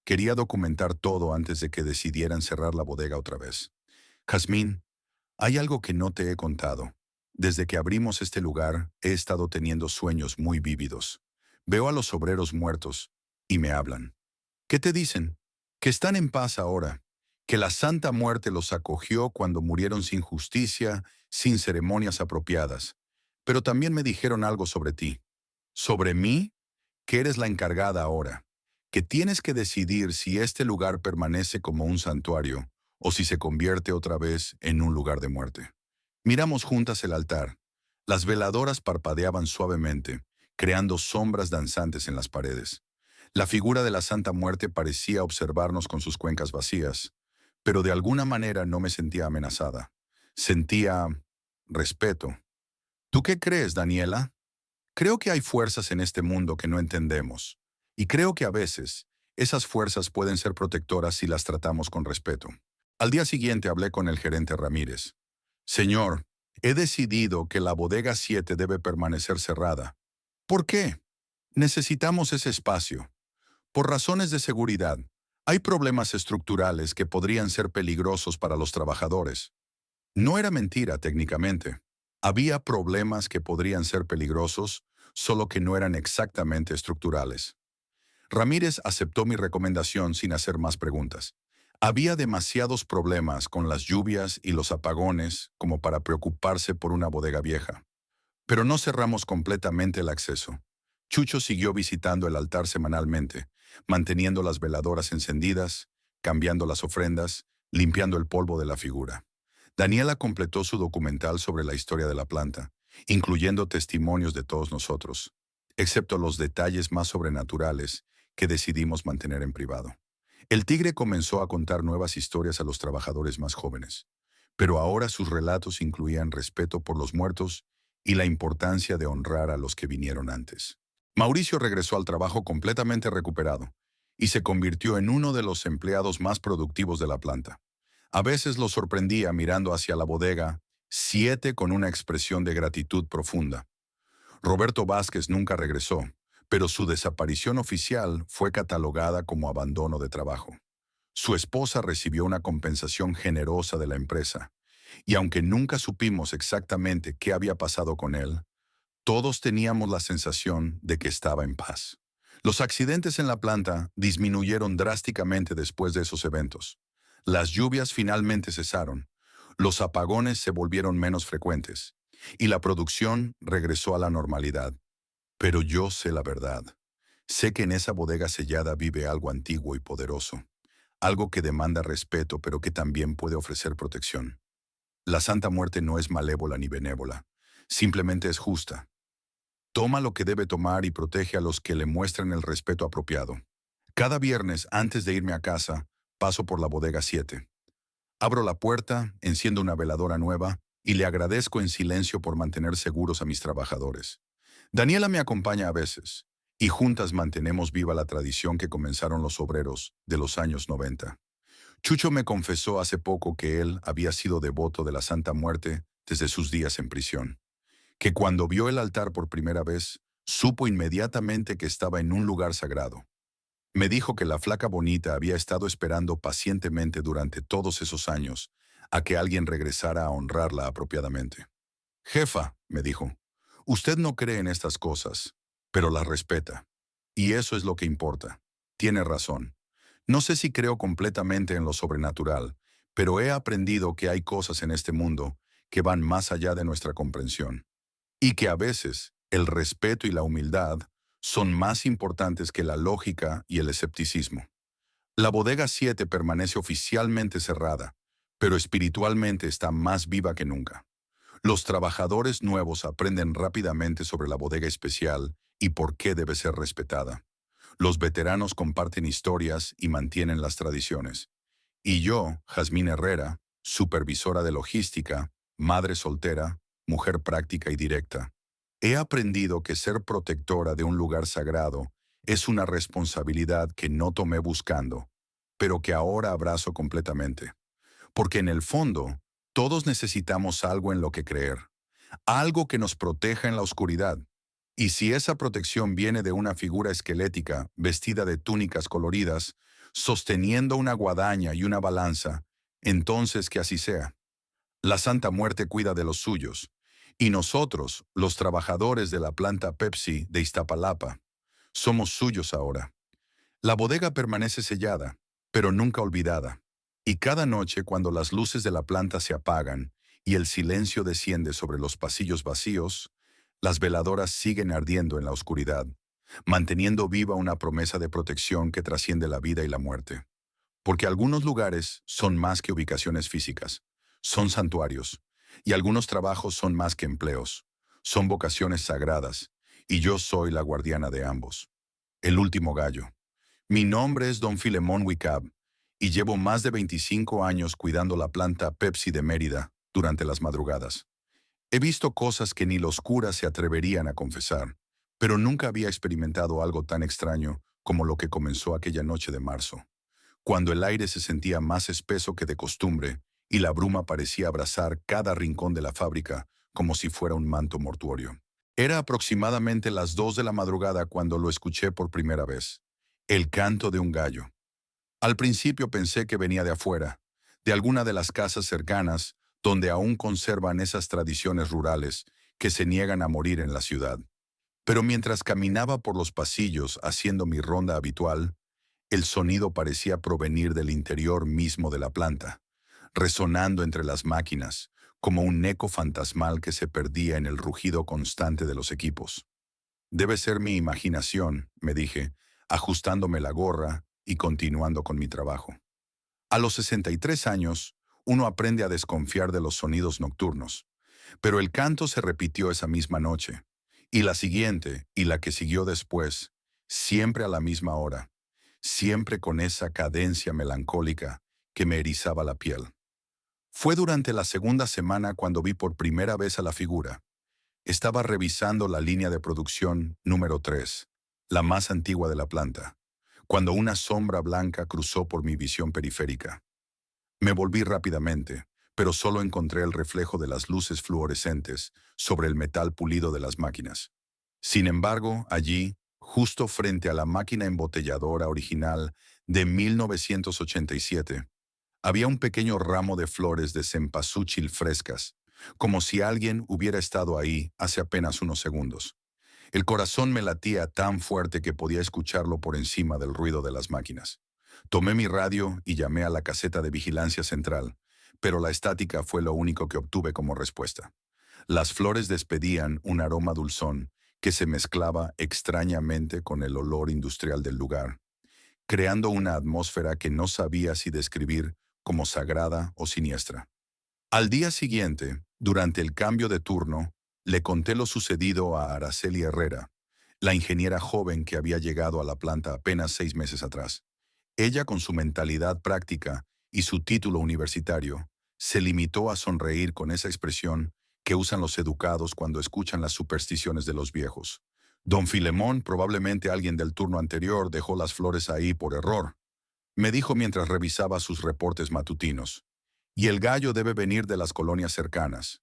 Quería documentar todo antes de que decidieran cerrar la bodega otra vez. Jazmín, hay algo que no te he contado. Desde que abrimos este lugar, he estado teniendo sueños muy vívidos. Veo a los obreros muertos y me hablan. ¿Qué te dicen? Que están en paz ahora, que la Santa Muerte los acogió cuando murieron sin justicia, sin ceremonias apropiadas. Pero también me dijeron algo sobre ti. ¿Sobre mí? Que eres la encargada ahora, que tienes que decidir si este lugar permanece como un santuario o si se convierte otra vez en un lugar de muerte. Miramos juntas el altar. Las veladoras parpadeaban suavemente, creando sombras danzantes en las paredes. La figura de la Santa Muerte parecía observarnos con sus cuencas vacías, pero de alguna manera no me sentía amenazada. Sentía respeto. ¿Tú qué crees, Daniela? Creo que hay fuerzas en este mundo que no entendemos, y creo que a veces esas fuerzas pueden ser protectoras si las tratamos con respeto. Al día siguiente hablé con el gerente Ramírez. Señor, he decidido que la bodega 7 debe permanecer cerrada. ¿Por qué? Necesitamos ese espacio. Por razones de seguridad, hay problemas estructurales que podrían ser peligrosos para los trabajadores. No era mentira técnicamente. Había problemas que podrían ser peligrosos, solo que no eran exactamente estructurales. Ramírez aceptó mi recomendación sin hacer más preguntas. Había demasiados problemas con las lluvias y los apagones como para preocuparse por una bodega vieja. Pero no cerramos completamente el acceso. Chucho siguió visitando el altar semanalmente, manteniendo las veladoras encendidas, cambiando las ofrendas, limpiando el polvo de la figura. Daniela completó su documental sobre la historia de la planta, incluyendo testimonios de todos nosotros, excepto los detalles más sobrenaturales que decidimos mantener en privado. El tigre comenzó a contar nuevas historias a los trabajadores más jóvenes, pero ahora sus relatos incluían respeto por los muertos y la importancia de honrar a los que vinieron antes. Mauricio regresó al trabajo completamente recuperado y se convirtió en uno de los empleados más productivos de la planta. A veces lo sorprendía mirando hacia la bodega 7 con una expresión de gratitud profunda. Roberto Vázquez nunca regresó, pero su desaparición oficial fue catalogada como abandono de trabajo. Su esposa recibió una compensación generosa de la empresa, y aunque nunca supimos exactamente qué había pasado con él, todos teníamos la sensación de que estaba en paz. Los accidentes en la planta disminuyeron drásticamente después de esos eventos. Las lluvias finalmente cesaron, los apagones se volvieron menos frecuentes, y la producción regresó a la normalidad. Pero yo sé la verdad. Sé que en esa bodega sellada vive algo antiguo y poderoso, algo que demanda respeto pero que también puede ofrecer protección. La Santa Muerte no es malévola ni benévola, simplemente es justa. Toma lo que debe tomar y protege a los que le muestran el respeto apropiado. Cada viernes, antes de irme a casa, paso por la bodega 7. Abro la puerta, enciendo una veladora nueva y le agradezco en silencio por mantener seguros a mis trabajadores. Daniela me acompaña a veces, y juntas mantenemos viva la tradición que comenzaron los obreros de los años 90. Chucho me confesó hace poco que él había sido devoto de la Santa Muerte desde sus días en prisión, que cuando vio el altar por primera vez, supo inmediatamente que estaba en un lugar sagrado. Me dijo que la flaca bonita había estado esperando pacientemente durante todos esos años a que alguien regresara a honrarla apropiadamente. Jefa, me dijo, usted no cree en estas cosas, pero las respeta. Y eso es lo que importa. Tiene razón. No sé si creo completamente en lo sobrenatural, pero he aprendido que hay cosas en este mundo que van más allá de nuestra comprensión, y que a veces el respeto y la humildad son más importantes que la lógica y el escepticismo. La bodega 7 permanece oficialmente cerrada, pero espiritualmente está más viva que nunca. Los trabajadores nuevos aprenden rápidamente sobre la bodega especial y por qué debe ser respetada. Los veteranos comparten historias y mantienen las tradiciones. Y yo, Jazmín Herrera, supervisora de logística, madre soltera, mujer práctica y directa, he aprendido que ser protectora de un lugar sagrado es una responsabilidad que no tomé buscando, pero que ahora abrazo completamente. Porque en el fondo, todos necesitamos algo en lo que creer, algo que nos proteja en la oscuridad. Y si esa protección viene de una figura esquelética vestida de túnicas coloridas, sosteniendo una guadaña y una balanza, entonces que así sea. La Santa Muerte cuida de los suyos, y nosotros, los trabajadores de la planta Pepsi de Iztapalapa, somos suyos ahora. La bodega permanece sellada, pero nunca olvidada. Y cada noche, cuando las luces de la planta se apagan y el silencio desciende sobre los pasillos vacíos, las veladoras siguen ardiendo en la oscuridad, manteniendo viva una promesa de protección que trasciende la vida y la muerte. Porque algunos lugares son más que ubicaciones físicas, son santuarios, y algunos trabajos son más que empleos, son vocaciones sagradas, y yo soy la guardiana de ambos. El último gallo. Mi nombre es Don Filemón Wicab y llevo más de 25 años cuidando la planta Pepsi de Mérida durante las madrugadas. He visto cosas que ni los curas se atreverían a confesar, pero nunca había experimentado algo tan extraño como lo que comenzó aquella noche de marzo, cuando el aire se sentía más espeso que de costumbre y la bruma parecía abrazar cada rincón de la fábrica como si fuera un manto mortuorio. Era aproximadamente las 2 de la madrugada cuando lo escuché por primera vez. El canto de un gallo. Al principio pensé que venía de afuera, de alguna de las casas cercanas, donde aún conservan esas tradiciones rurales que se niegan a morir en la ciudad. Pero mientras caminaba por los pasillos haciendo mi ronda habitual, el sonido parecía provenir del interior mismo de la planta, resonando entre las máquinas, como un eco fantasmal que se perdía en el rugido constante de los equipos. Debe ser mi imaginación, me dije, ajustándome la gorra y continuando con mi trabajo. A los 63 años, uno aprende a desconfiar de los sonidos nocturnos, pero el canto se repitió esa misma noche, y la siguiente, y la que siguió después, siempre a la misma hora, siempre con esa cadencia melancólica que me erizaba la piel. Fue durante la segunda semana cuando vi por primera vez a la figura. Estaba revisando la línea de producción número 3, la más antigua de la planta, cuando una sombra blanca cruzó por mi visión periférica. Me volví rápidamente, pero solo encontré el reflejo de las luces fluorescentes sobre el metal pulido de las máquinas. Sin embargo, allí, justo frente a la máquina embotelladora original de 1987, había un pequeño ramo de flores de cempasúchil frescas, como si alguien hubiera estado ahí hace apenas unos segundos. El corazón me latía tan fuerte que podía escucharlo por encima del ruido de las máquinas. Tomé mi radio y llamé a la caseta de vigilancia central, pero la estática fue lo único que obtuve como respuesta. Las flores despedían un aroma dulzón que se mezclaba extrañamente con el olor industrial del lugar, creando una atmósfera que no sabía si describir como sagrada o siniestra. Al día siguiente, durante el cambio de turno, le conté lo sucedido a Araceli Herrera, la ingeniera joven que había llegado a la planta apenas 6 meses atrás. Ella, con su mentalidad práctica y su título universitario, se limitó a sonreír con esa expresión que usan los educados cuando escuchan las supersticiones de los viejos. Don Filemón, probablemente alguien del turno anterior, dejó las flores ahí por error, me dijo mientras revisaba sus reportes matutinos. Y el gallo debe venir de las colonias cercanas.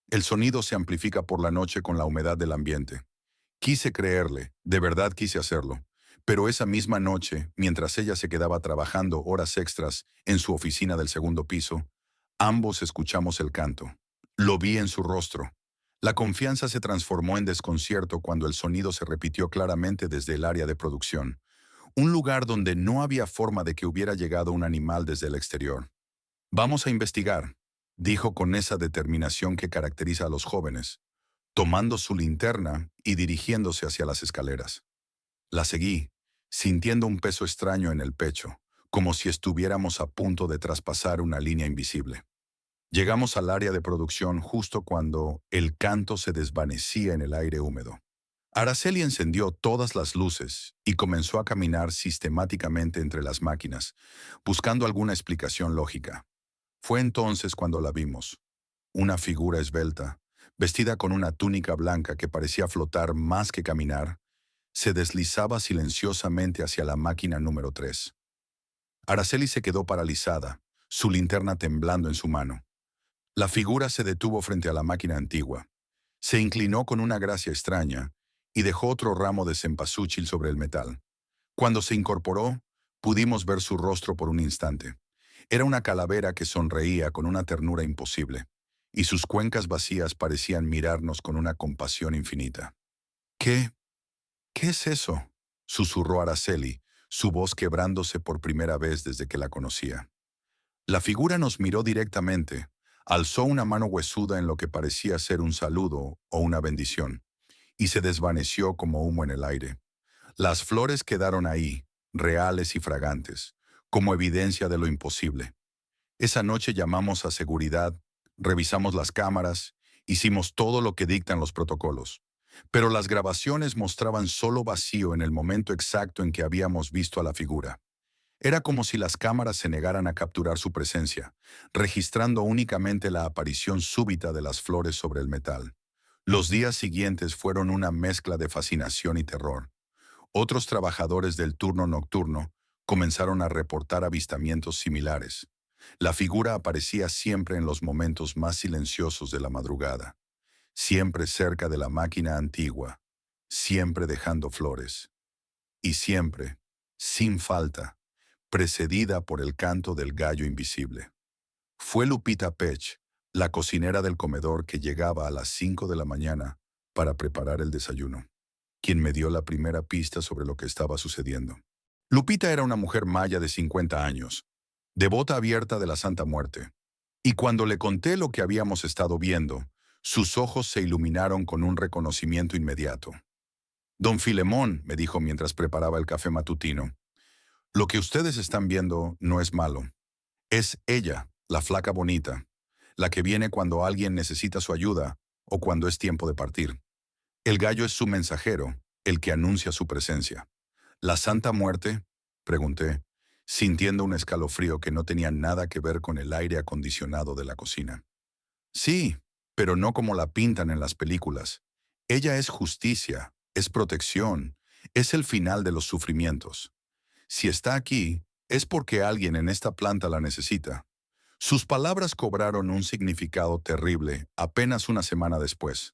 El sonido se amplifica por la noche con la humedad del ambiente. Quise creerle, de verdad quise hacerlo. Pero esa misma noche, mientras ella se quedaba trabajando horas extras en su oficina del segundo piso, ambos escuchamos el canto. Lo vi en su rostro. La confianza se transformó en desconcierto cuando el sonido se repitió claramente desde el área de producción, un lugar donde no había forma de que hubiera llegado un animal desde el exterior. Vamos a investigar, dijo con esa determinación que caracteriza a los jóvenes, tomando su linterna y dirigiéndose hacia las escaleras. La seguí, sintiendo un peso extraño en el pecho, como si estuviéramos a punto de traspasar una línea invisible. Llegamos al área de producción justo cuando el canto se desvanecía en el aire húmedo. Araceli encendió todas las luces y comenzó a caminar sistemáticamente entre las máquinas, buscando alguna explicación lógica. Fue entonces cuando la vimos. Una figura esbelta, vestida con una túnica blanca que parecía flotar más que caminar, se deslizaba silenciosamente hacia la máquina número 3. Araceli se quedó paralizada, su linterna temblando en su mano. La figura se detuvo frente a la máquina antigua. Se inclinó con una gracia extraña y dejó otro ramo de cempasúchil sobre el metal. Cuando se incorporó, pudimos ver su rostro por un instante. Era una calavera que sonreía con una ternura imposible, y sus cuencas vacías parecían mirarnos con una compasión infinita. ¿Qué? ¿Qué es eso?, susurró Araceli, su voz quebrándose por primera vez desde que la conocía. La figura nos miró directamente, alzó una mano huesuda en lo que parecía ser un saludo o una bendición, y se desvaneció como humo en el aire. Las flores quedaron ahí, reales y fragantes, como evidencia de lo imposible. Esa noche llamamos a seguridad, revisamos las cámaras, hicimos todo lo que dictan los protocolos. Pero las grabaciones mostraban solo vacío en el momento exacto en que habíamos visto a la figura. Era como si las cámaras se negaran a capturar su presencia, registrando únicamente la aparición súbita de las flores sobre el metal. Los días siguientes fueron una mezcla de fascinación y terror. Otros trabajadores del turno nocturno comenzaron a reportar avistamientos similares. La figura aparecía siempre en los momentos más silenciosos de la madrugada, siempre cerca de la máquina antigua, siempre dejando flores, y siempre, sin falta, precedida por el canto del gallo invisible. Fue Lupita Pech, la cocinera del comedor que llegaba a las 5 de la mañana para preparar el desayuno, quien me dio la primera pista sobre lo que estaba sucediendo. Lupita era una mujer maya de 50 años, devota abierta de la Santa Muerte, y cuando le conté lo que habíamos estado viendo, sus ojos se iluminaron con un reconocimiento inmediato. Don Filemón, me dijo mientras preparaba el café matutino, lo que ustedes están viendo no es malo. Es ella, la flaca bonita, la que viene cuando alguien necesita su ayuda o cuando es tiempo de partir. El gallo es su mensajero, el que anuncia su presencia. ¿La Santa Muerte?, pregunté, sintiendo un escalofrío que no tenía nada que ver con el aire acondicionado de la cocina. Sí, pero no como la pintan en las películas. Ella es justicia, es protección, es el final de los sufrimientos. Si está aquí, es porque alguien en esta planta la necesita. Sus palabras cobraron un significado terrible apenas una semana después,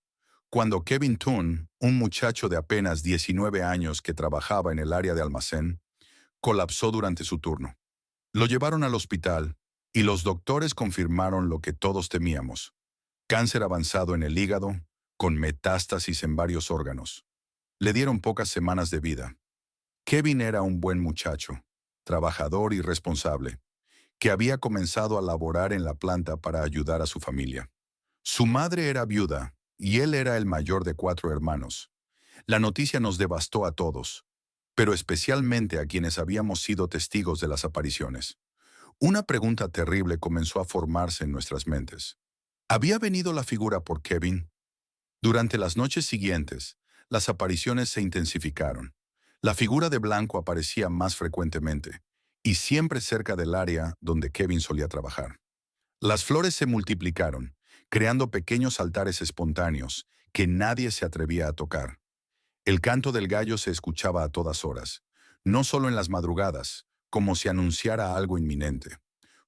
cuando Kevin Toon, un muchacho de apenas 19 años que trabajaba en el área de almacén, colapsó durante su turno. Lo llevaron al hospital y los doctores confirmaron lo que todos temíamos: cáncer avanzado en el hígado, con metástasis en varios órganos. Le dieron pocas semanas de vida. Kevin era un buen muchacho, trabajador y responsable, que había comenzado a laborar en la planta para ayudar a su familia. Su madre era viuda y él era el mayor de 4 hermanos. La noticia nos devastó a todos, pero especialmente a quienes habíamos sido testigos de las apariciones. Una pregunta terrible comenzó a formarse en nuestras mentes. ¿Había venido la figura por Kevin? Durante las noches siguientes, las apariciones se intensificaron. La figura de blanco aparecía más frecuentemente, y siempre cerca del área donde Kevin solía trabajar. Las flores se multiplicaron, creando pequeños altares espontáneos que nadie se atrevía a tocar. El canto del gallo se escuchaba a todas horas, no solo en las madrugadas, como si anunciara algo inminente.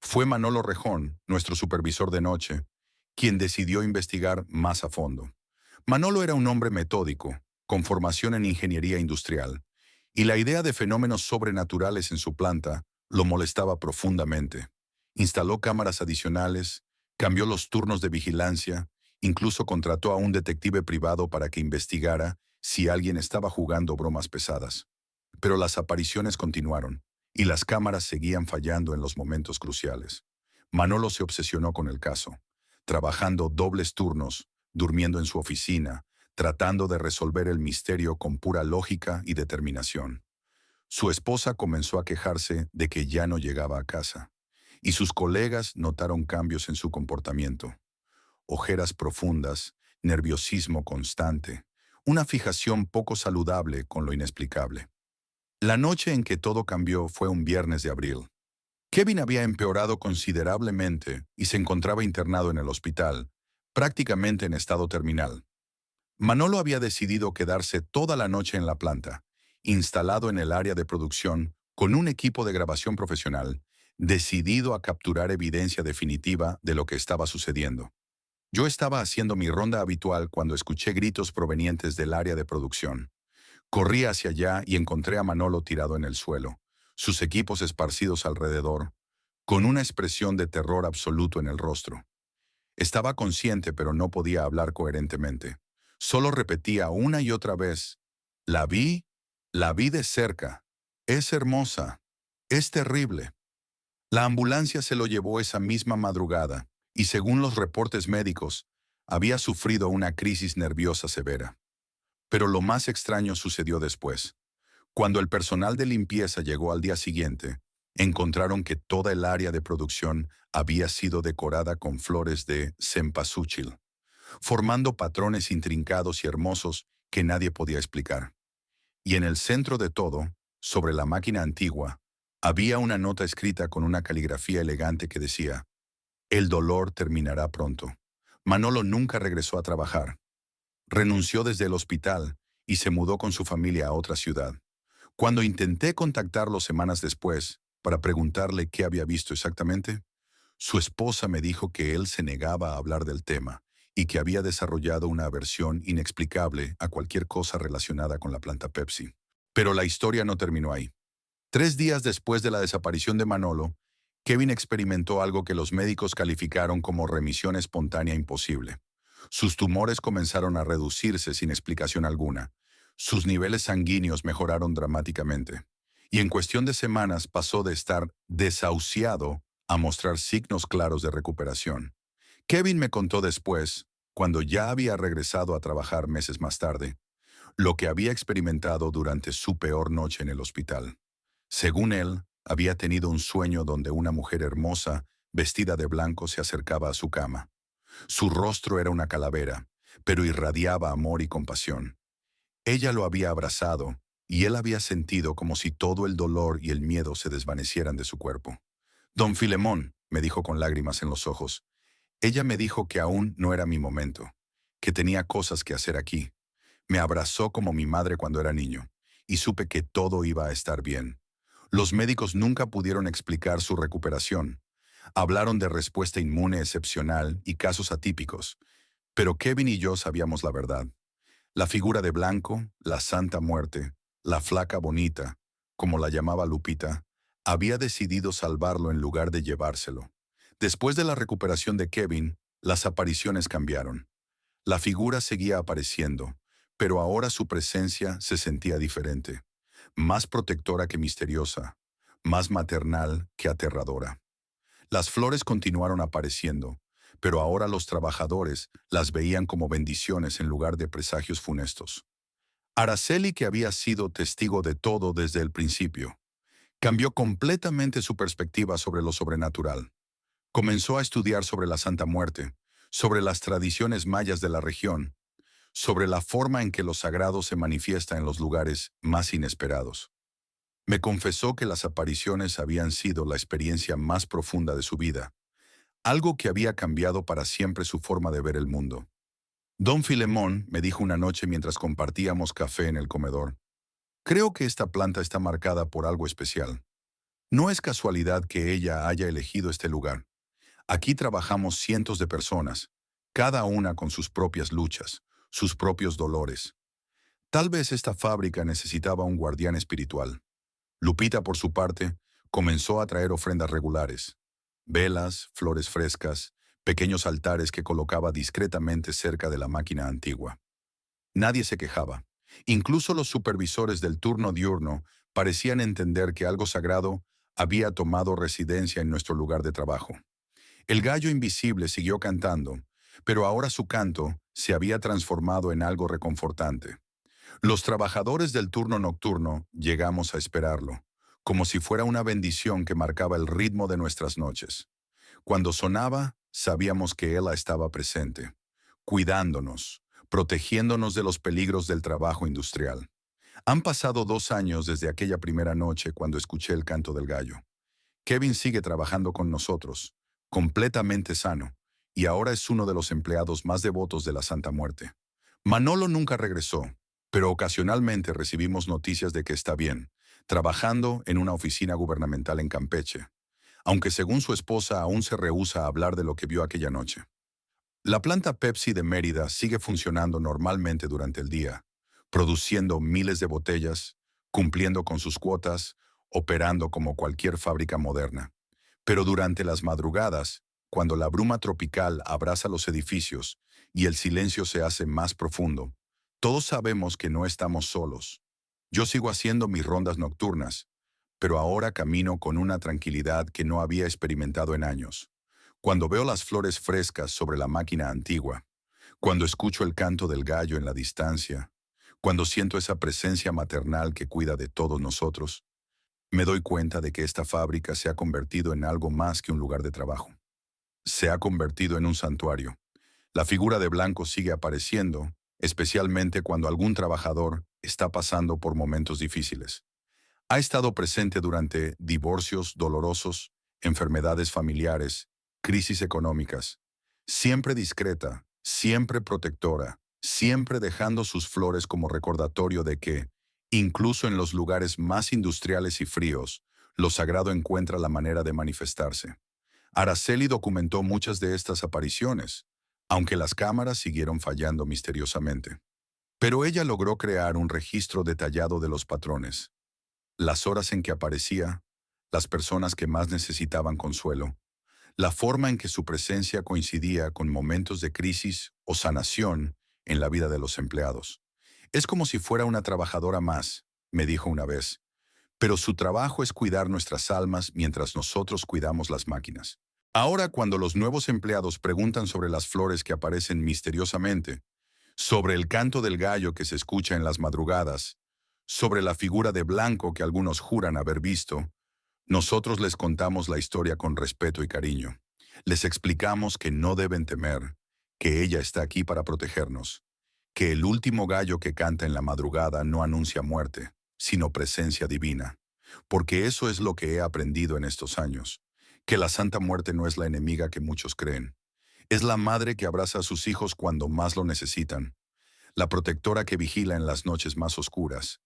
Fue Manolo Rejón, nuestro supervisor de noche, quien decidió investigar más a fondo. Manolo era un hombre metódico, con formación en ingeniería industrial, y la idea de fenómenos sobrenaturales en su planta lo molestaba profundamente. Instaló cámaras adicionales, cambió los turnos de vigilancia, incluso contrató a un detective privado para que investigara si alguien estaba jugando bromas pesadas. Pero las apariciones continuaron, y las cámaras seguían fallando en los momentos cruciales. Manolo se obsesionó con el caso, trabajando dobles turnos, durmiendo en su oficina, tratando de resolver el misterio con pura lógica y determinación. Su esposa comenzó a quejarse de que ya no llegaba a casa, y sus colegas notaron cambios en su comportamiento. Ojeras profundas, nerviosismo constante, una fijación poco saludable con lo inexplicable. La noche en que todo cambió fue un viernes de abril. Kevin había empeorado considerablemente y se encontraba internado en el hospital, prácticamente en estado terminal. Manolo había decidido quedarse toda la noche en la planta, instalado en el área de producción con un equipo de grabación profesional, decidido a capturar evidencia definitiva de lo que estaba sucediendo. Yo estaba haciendo mi ronda habitual cuando escuché gritos provenientes del área de producción. Corrí hacia allá y encontré a Manolo tirado en el suelo, sus equipos esparcidos alrededor, con una expresión de terror absoluto en el rostro. Estaba consciente, pero no podía hablar coherentemente. Solo repetía una y otra vez: la vi de cerca. Es hermosa. Es terrible. La ambulancia se lo llevó esa misma madrugada y, según los reportes médicos, había sufrido una crisis nerviosa severa. Pero lo más extraño sucedió después. Cuando el personal de limpieza llegó al día siguiente, encontraron que toda el área de producción había sido decorada con flores de cempasúchil, formando patrones intrincados y hermosos que nadie podía explicar. Y en el centro de todo, sobre la máquina antigua, había una nota escrita con una caligrafía elegante que decía: «El dolor terminará pronto». Manolo nunca regresó a trabajar. Renunció desde el hospital y se mudó con su familia a otra ciudad. Cuando intenté contactarlo semanas después para preguntarle qué había visto exactamente, su esposa me dijo que él se negaba a hablar del tema y que había desarrollado una aversión inexplicable a cualquier cosa relacionada con la planta Pepsi. Pero la historia no terminó ahí. 3 días después de la desaparición de Manolo, Kevin experimentó algo que los médicos calificaron como remisión espontánea imposible. Sus tumores comenzaron a reducirse sin explicación alguna. Sus niveles sanguíneos mejoraron dramáticamente. Y en cuestión de semanas pasó de estar desahuciado a mostrar signos claros de recuperación. Kevin me contó después, cuando ya había regresado a trabajar meses más tarde, lo que había experimentado durante su peor noche en el hospital. Según él, había tenido un sueño donde una mujer hermosa, vestida de blanco, se acercaba a su cama. Su rostro era una calavera, pero irradiaba amor y compasión. Ella lo había abrazado, y él había sentido como si todo el dolor y el miedo se desvanecieran de su cuerpo. «Don Filemón», me dijo con lágrimas en los ojos, «ella me dijo que aún no era mi momento, que tenía cosas que hacer aquí. Me abrazó como mi madre cuando era niño, y supe que todo iba a estar bien. Los médicos nunca pudieron explicar su recuperación. Hablaron de respuesta inmune excepcional y casos atípicos, pero Kevin y yo sabíamos la verdad. La figura de blanco, la Santa Muerte, la flaca bonita, como la llamaba Lupita, había decidido salvarlo en lugar de llevárselo. Después de la recuperación de Kevin, las apariciones cambiaron. La figura seguía apareciendo, pero ahora su presencia se sentía diferente, más protectora que misteriosa, más maternal que aterradora. Las flores continuaron apareciendo, pero ahora los trabajadores las veían como bendiciones en lugar de presagios funestos. Araceli, que había sido testigo de todo desde el principio, cambió completamente su perspectiva sobre lo sobrenatural. Comenzó a estudiar sobre la Santa Muerte, sobre las tradiciones mayas de la región, sobre la forma en que lo sagrado se manifiesta en los lugares más inesperados. Me confesó que las apariciones habían sido la experiencia más profunda de su vida, algo que había cambiado para siempre su forma de ver el mundo. Don Filemón me dijo una noche mientras compartíamos café en el comedor: «Creo que esta planta está marcada por algo especial. No es casualidad que ella haya elegido este lugar. Aquí trabajamos cientos de personas, cada una con sus propias luchas, sus propios dolores. Tal vez esta fábrica necesitaba un guardián espiritual». Lupita, por su parte, comenzó a traer ofrendas regulares: velas, flores frescas, pequeños altares que colocaba discretamente cerca de la máquina antigua. Nadie se quejaba. Incluso los supervisores del turno diurno parecían entender que algo sagrado había tomado residencia en nuestro lugar de trabajo. El gallo invisible siguió cantando, pero ahora su canto se había transformado en algo reconfortante. Los trabajadores del turno nocturno llegamos a esperarlo, como si fuera una bendición que marcaba el ritmo de nuestras noches. Cuando sonaba, sabíamos que Él estaba presente, cuidándonos, protegiéndonos de los peligros del trabajo industrial. Han pasado 2 años desde aquella primera noche cuando escuché el canto del gallo. Kevin sigue trabajando con nosotros, completamente sano, y ahora es uno de los empleados más devotos de la Santa Muerte. Manolo nunca regresó, pero ocasionalmente recibimos noticias de que está bien, trabajando en una oficina gubernamental en Campeche, aunque según su esposa aún se rehúsa a hablar de lo que vio aquella noche. La planta Pepsi de Mérida sigue funcionando normalmente durante el día, produciendo miles de botellas, cumpliendo con sus cuotas, operando como cualquier fábrica moderna. Pero durante las madrugadas, cuando la bruma tropical abraza los edificios y el silencio se hace más profundo, todos sabemos que no estamos solos. Yo sigo haciendo mis rondas nocturnas, pero ahora camino con una tranquilidad que no había experimentado en años. Cuando veo las flores frescas sobre la máquina antigua, cuando escucho el canto del gallo en la distancia, cuando siento esa presencia maternal que cuida de todos nosotros, me doy cuenta de que esta fábrica se ha convertido en algo más que un lugar de trabajo. Se ha convertido en un santuario. La figura de Blanco sigue apareciendo, especialmente cuando algún trabajador está pasando por momentos difíciles. Ha estado presente durante divorcios dolorosos, enfermedades familiares, crisis económicas. Siempre discreta, siempre protectora, siempre dejando sus flores como recordatorio de que, incluso en los lugares más industriales y fríos, lo sagrado encuentra la manera de manifestarse. Araceli documentó muchas de estas apariciones, aunque las cámaras siguieron fallando misteriosamente. Pero ella logró crear un registro detallado de los patrones, las horas en que aparecía, las personas que más necesitaban consuelo, la forma en que su presencia coincidía con momentos de crisis o sanación en la vida de los empleados. Es como si fuera una trabajadora más, me dijo una vez, pero su trabajo es cuidar nuestras almas mientras nosotros cuidamos las máquinas. Ahora, cuando los nuevos empleados preguntan sobre las flores que aparecen misteriosamente, sobre el canto del gallo que se escucha en las madrugadas, sobre la figura de Blanco que algunos juran haber visto, nosotros les contamos la historia con respeto y cariño. Les explicamos que no deben temer, que ella está aquí para protegernos, que el último gallo que canta en la madrugada no anuncia muerte, sino presencia divina. Porque eso es lo que he aprendido en estos años, que la Santa Muerte no es la enemiga que muchos creen. Es la madre que abraza a sus hijos cuando más lo necesitan, la protectora que vigila en las noches más oscuras,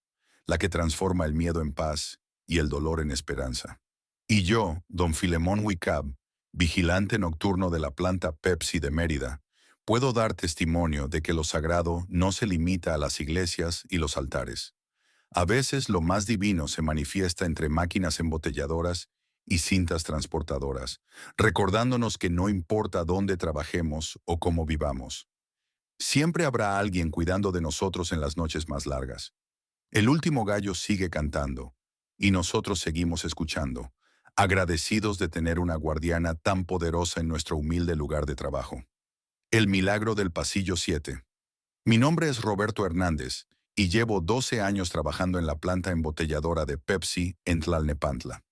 la que transforma el miedo en paz y el dolor en esperanza. Y yo, don Filemón Huicab, vigilante nocturno de la planta Pepsi de Mérida, puedo dar testimonio de que lo sagrado no se limita a las iglesias y los altares. A veces lo más divino se manifiesta entre máquinas embotelladoras y cintas transportadoras, recordándonos que no importa dónde trabajemos o cómo vivamos, siempre habrá alguien cuidando de nosotros en las noches más largas. El último gallo sigue cantando, y nosotros seguimos escuchando, agradecidos de tener una guardiana tan poderosa en nuestro humilde lugar de trabajo. El milagro del pasillo 7. Mi nombre es Roberto Hernández, y llevo 12 años trabajando en la planta embotelladora de Pepsi en Tlalnepantla.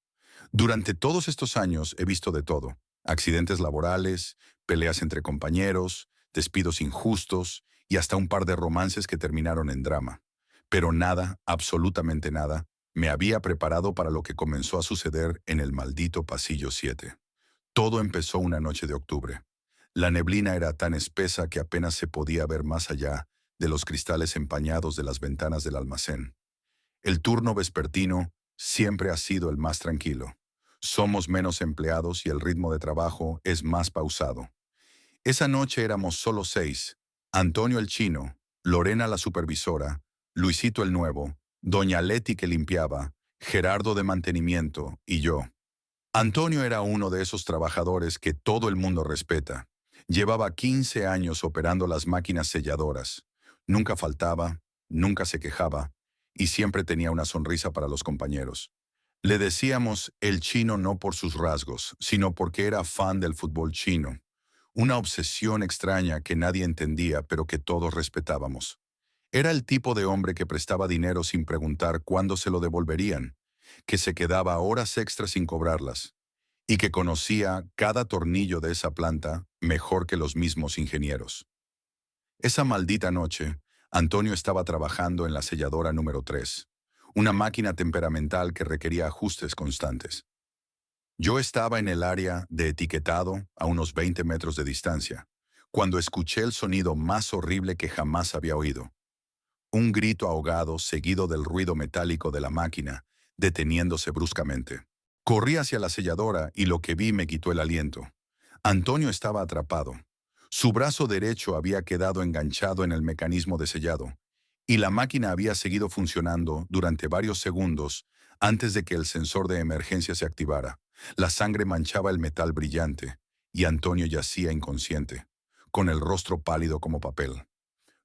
Durante todos estos años he visto de todo: accidentes laborales, peleas entre compañeros, despidos injustos y hasta un par de romances que terminaron en drama. Pero nada, absolutamente nada, me había preparado para lo que comenzó a suceder en el maldito pasillo 7. Todo empezó una noche de octubre. La neblina era tan espesa que apenas se podía ver más allá de los cristales empañados de las ventanas del almacén. El turno vespertino siempre ha sido el más tranquilo. Somos menos empleados y el ritmo de trabajo es más pausado. Esa noche éramos solo 6: Antonio el chino, Lorena la supervisora, Luisito el nuevo, doña Leti que limpiaba, Gerardo de mantenimiento y yo. Antonio era uno de esos trabajadores que todo el mundo respeta. Llevaba 15 años operando las máquinas selladoras. Nunca faltaba, nunca se quejaba y siempre tenía una sonrisa para los compañeros. Le decíamos el chino no por sus rasgos, sino porque era fan del fútbol chino. Una obsesión extraña que nadie entendía, pero que todos respetábamos. Era el tipo de hombre que prestaba dinero sin preguntar cuándo se lo devolverían, que se quedaba horas extras sin cobrarlas, y que conocía cada tornillo de esa planta mejor que los mismos ingenieros. Esa maldita noche, Antonio estaba trabajando en la selladora número 3, una máquina temperamental que requería ajustes constantes. Yo estaba en el área de etiquetado a unos 20 metros de distancia, cuando escuché el sonido más horrible que jamás había oído. Un grito ahogado seguido del ruido metálico de la máquina, deteniéndose bruscamente. Corrí hacia la selladora y lo que vi me quitó el aliento. Antonio estaba atrapado. Su brazo derecho había quedado enganchado en el mecanismo de sellado, y la máquina había seguido funcionando durante varios segundos antes de que el sensor de emergencia se activara. La sangre manchaba el metal brillante, y Antonio yacía inconsciente, con el rostro pálido como papel.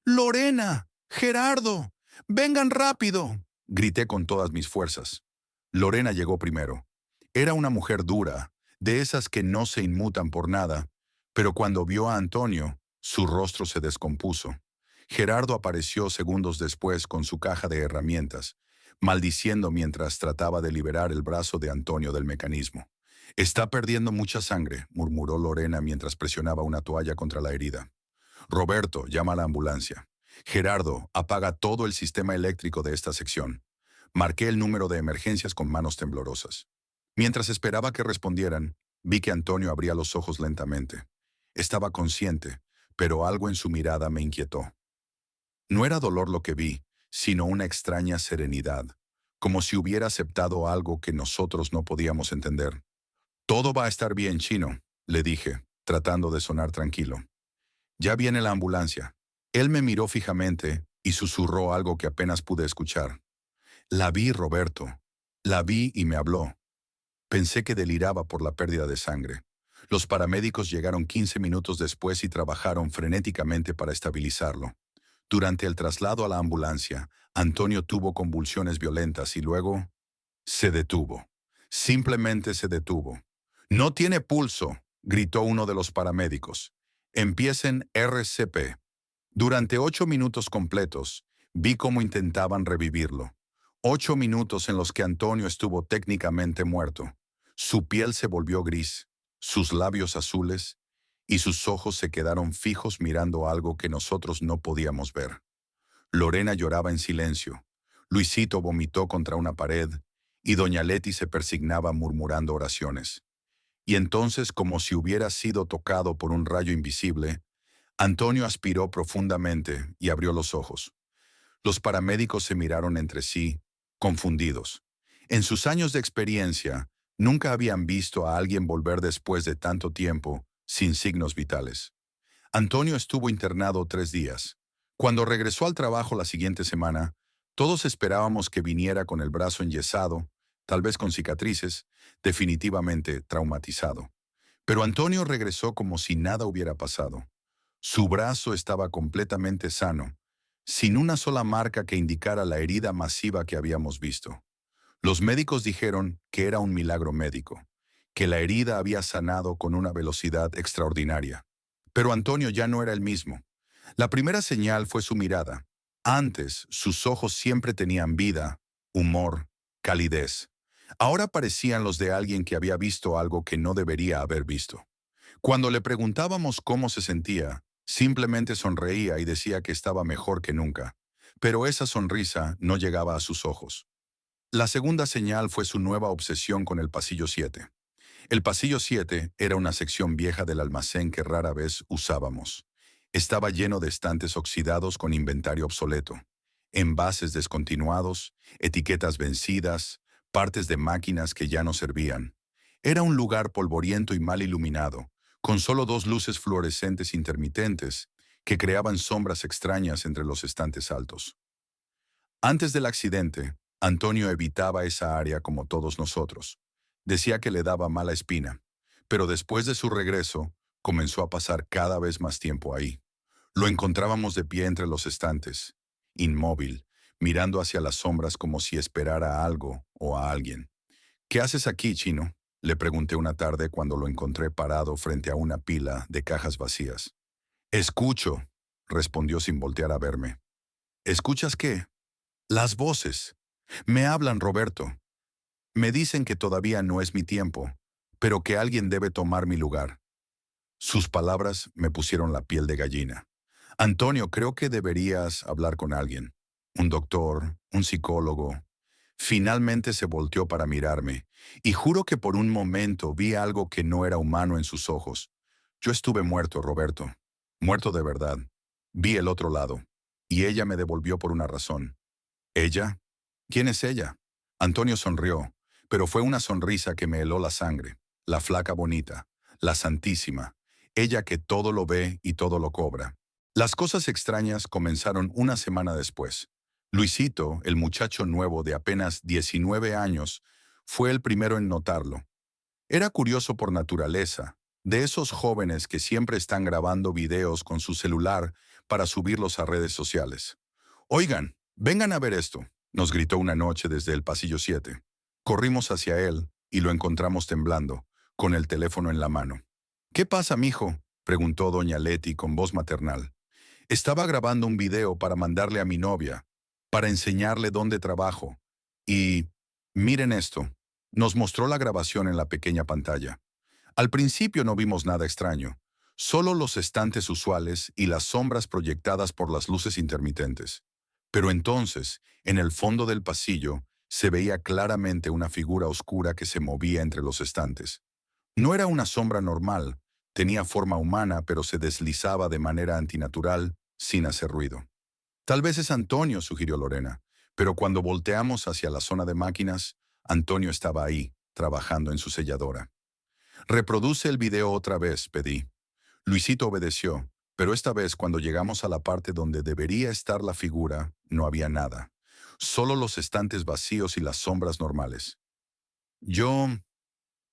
¡Lorena! ¡Gerardo! ¡Vengan rápido!, grité con todas mis fuerzas. Lorena llegó primero. Era una mujer dura, de esas que no se inmutan por nada, pero cuando vio a Antonio, su rostro se descompuso. Gerardo apareció segundos después con su caja de herramientas, maldiciendo mientras trataba de liberar el brazo de Antonio del mecanismo. Está perdiendo mucha sangre, murmuró Lorena mientras presionaba una toalla contra la herida. Roberto, llama a la ambulancia. Gerardo, apaga todo el sistema eléctrico de esta sección. Marqué el número de emergencias con manos temblorosas. Mientras esperaba que respondieran, vi que Antonio abría los ojos lentamente. Estaba consciente, pero algo en su mirada me inquietó. No era dolor lo que vi, sino una extraña serenidad, como si hubiera aceptado algo que nosotros no podíamos entender. Todo va a estar bien, chino, le dije, tratando de sonar tranquilo. Ya viene la ambulancia. Él me miró fijamente y susurró algo que apenas pude escuchar. La vi, Roberto. La vi y me habló. Pensé que deliraba por la pérdida de sangre. Los paramédicos llegaron 15 minutos después y trabajaron frenéticamente para estabilizarlo. Durante el traslado a la ambulancia, Antonio tuvo convulsiones violentas y luego se detuvo. Simplemente se detuvo. No tiene pulso, gritó uno de los paramédicos. Empiecen RCP. Durante 8 minutos completos, vi cómo intentaban revivirlo. 8 minutos en los que Antonio estuvo técnicamente muerto. Su piel se volvió gris, sus labios azules, y sus ojos se quedaron fijos mirando algo que nosotros no podíamos ver. Lorena lloraba en silencio. Luisito vomitó contra una pared, y doña Leti se persignaba murmurando oraciones. Y entonces, como si hubiera sido tocado por un rayo invisible, Antonio aspiró profundamente y abrió los ojos. Los paramédicos se miraron entre sí, confundidos. En sus años de experiencia, nunca habían visto a alguien volver después de tanto tiempo, sin signos vitales. Antonio estuvo internado 3 días. Cuando regresó al trabajo la siguiente semana, todos esperábamos que viniera con el brazo enyesado, tal vez con cicatrices, definitivamente traumatizado. Pero Antonio regresó como si nada hubiera pasado. Su brazo estaba completamente sano, sin una sola marca que indicara la herida masiva que habíamos visto. Los médicos dijeron que era un milagro médico, que la herida había sanado con una velocidad extraordinaria. Pero Antonio ya no era el mismo. La primera señal fue su mirada. Antes, sus ojos siempre tenían vida, humor, calidez. Ahora parecían los de alguien que había visto algo que no debería haber visto. Cuando le preguntábamos cómo se sentía, simplemente sonreía y decía que estaba mejor que nunca. Pero esa sonrisa no llegaba a sus ojos. La segunda señal fue su nueva obsesión con el pasillo 7. El pasillo 7 era una sección vieja del almacén que rara vez usábamos. Estaba lleno de estantes oxidados con inventario obsoleto, envases descontinuados, etiquetas vencidas, partes de máquinas que ya no servían. Era un lugar polvoriento y mal iluminado, con solo 2 luces fluorescentes intermitentes que creaban sombras extrañas entre los estantes altos. Antes del accidente, Antonio evitaba esa área como todos nosotros. Decía que le daba mala espina, pero después de su regreso, comenzó a pasar cada vez más tiempo ahí. Lo encontrábamos de pie entre los estantes, inmóvil, mirando hacia las sombras como si esperara a algo o a alguien. ¿Qué haces aquí, Chino? Le pregunté una tarde cuando lo encontré parado frente a una pila de cajas vacías. Escucho, respondió sin voltear a verme. ¿Escuchas qué? Las voces. Me hablan, Roberto. Me dicen que todavía no es mi tiempo, pero que alguien debe tomar mi lugar. Sus palabras me pusieron la piel de gallina. Antonio, creo que deberías hablar con alguien. Un doctor, un psicólogo. Finalmente se volteó para mirarme, y juro que por un momento vi algo que no era humano en sus ojos. Yo estuve muerto, Roberto. Muerto de verdad. Vi el otro lado, y ella me devolvió por una razón. ¿Ella? ¿Quién es ella? Antonio sonrió, pero fue una sonrisa que me heló la sangre. La flaca bonita, la santísima, ella que todo lo ve y todo lo cobra. Las cosas extrañas comenzaron una semana después. Luisito, el muchacho nuevo de apenas 19 años, fue el primero en notarlo. Era curioso por naturaleza, de esos jóvenes que siempre están grabando videos con su celular para subirlos a redes sociales. Oigan, vengan a ver esto, nos gritó una noche desde el pasillo 7. Corrimos hacia él y lo encontramos temblando, con el teléfono en la mano. ¿Qué pasa, mijo?, preguntó doña Leti con voz maternal. Estaba grabando un video para mandarle a mi novia, para enseñarle dónde trabajo. Y, miren esto, nos mostró la grabación en la pequeña pantalla. Al principio no vimos nada extraño, solo los estantes usuales y las sombras proyectadas por las luces intermitentes. Pero entonces, en el fondo del pasillo, se veía claramente una figura oscura que se movía entre los estantes. No era una sombra normal, tenía forma humana, pero se deslizaba de manera antinatural, sin hacer ruido. Tal vez es Antonio, sugirió Lorena, pero cuando volteamos hacia la zona de máquinas, Antonio estaba ahí, trabajando en su selladora. Reproduce el video otra vez, pedí. Luisito obedeció, pero esta vez cuando llegamos a la parte donde debería estar la figura, no había nada. Solo los estantes vacíos y las sombras normales. Yo...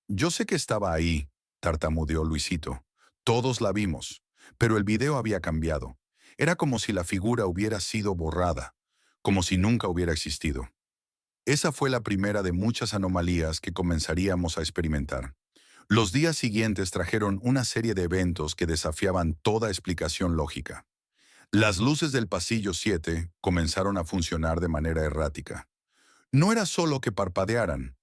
yo sé que estaba ahí, tartamudeó Luisito. Todos la vimos, pero el video había cambiado. Era como si la figura hubiera sido borrada, como si nunca hubiera existido. Esa fue la primera de muchas anomalías que comenzaríamos a experimentar. Los días siguientes trajeron una serie de eventos que desafiaban toda explicación lógica. Las luces del pasillo 7 comenzaron a funcionar de manera errática. No era solo que parpadearan,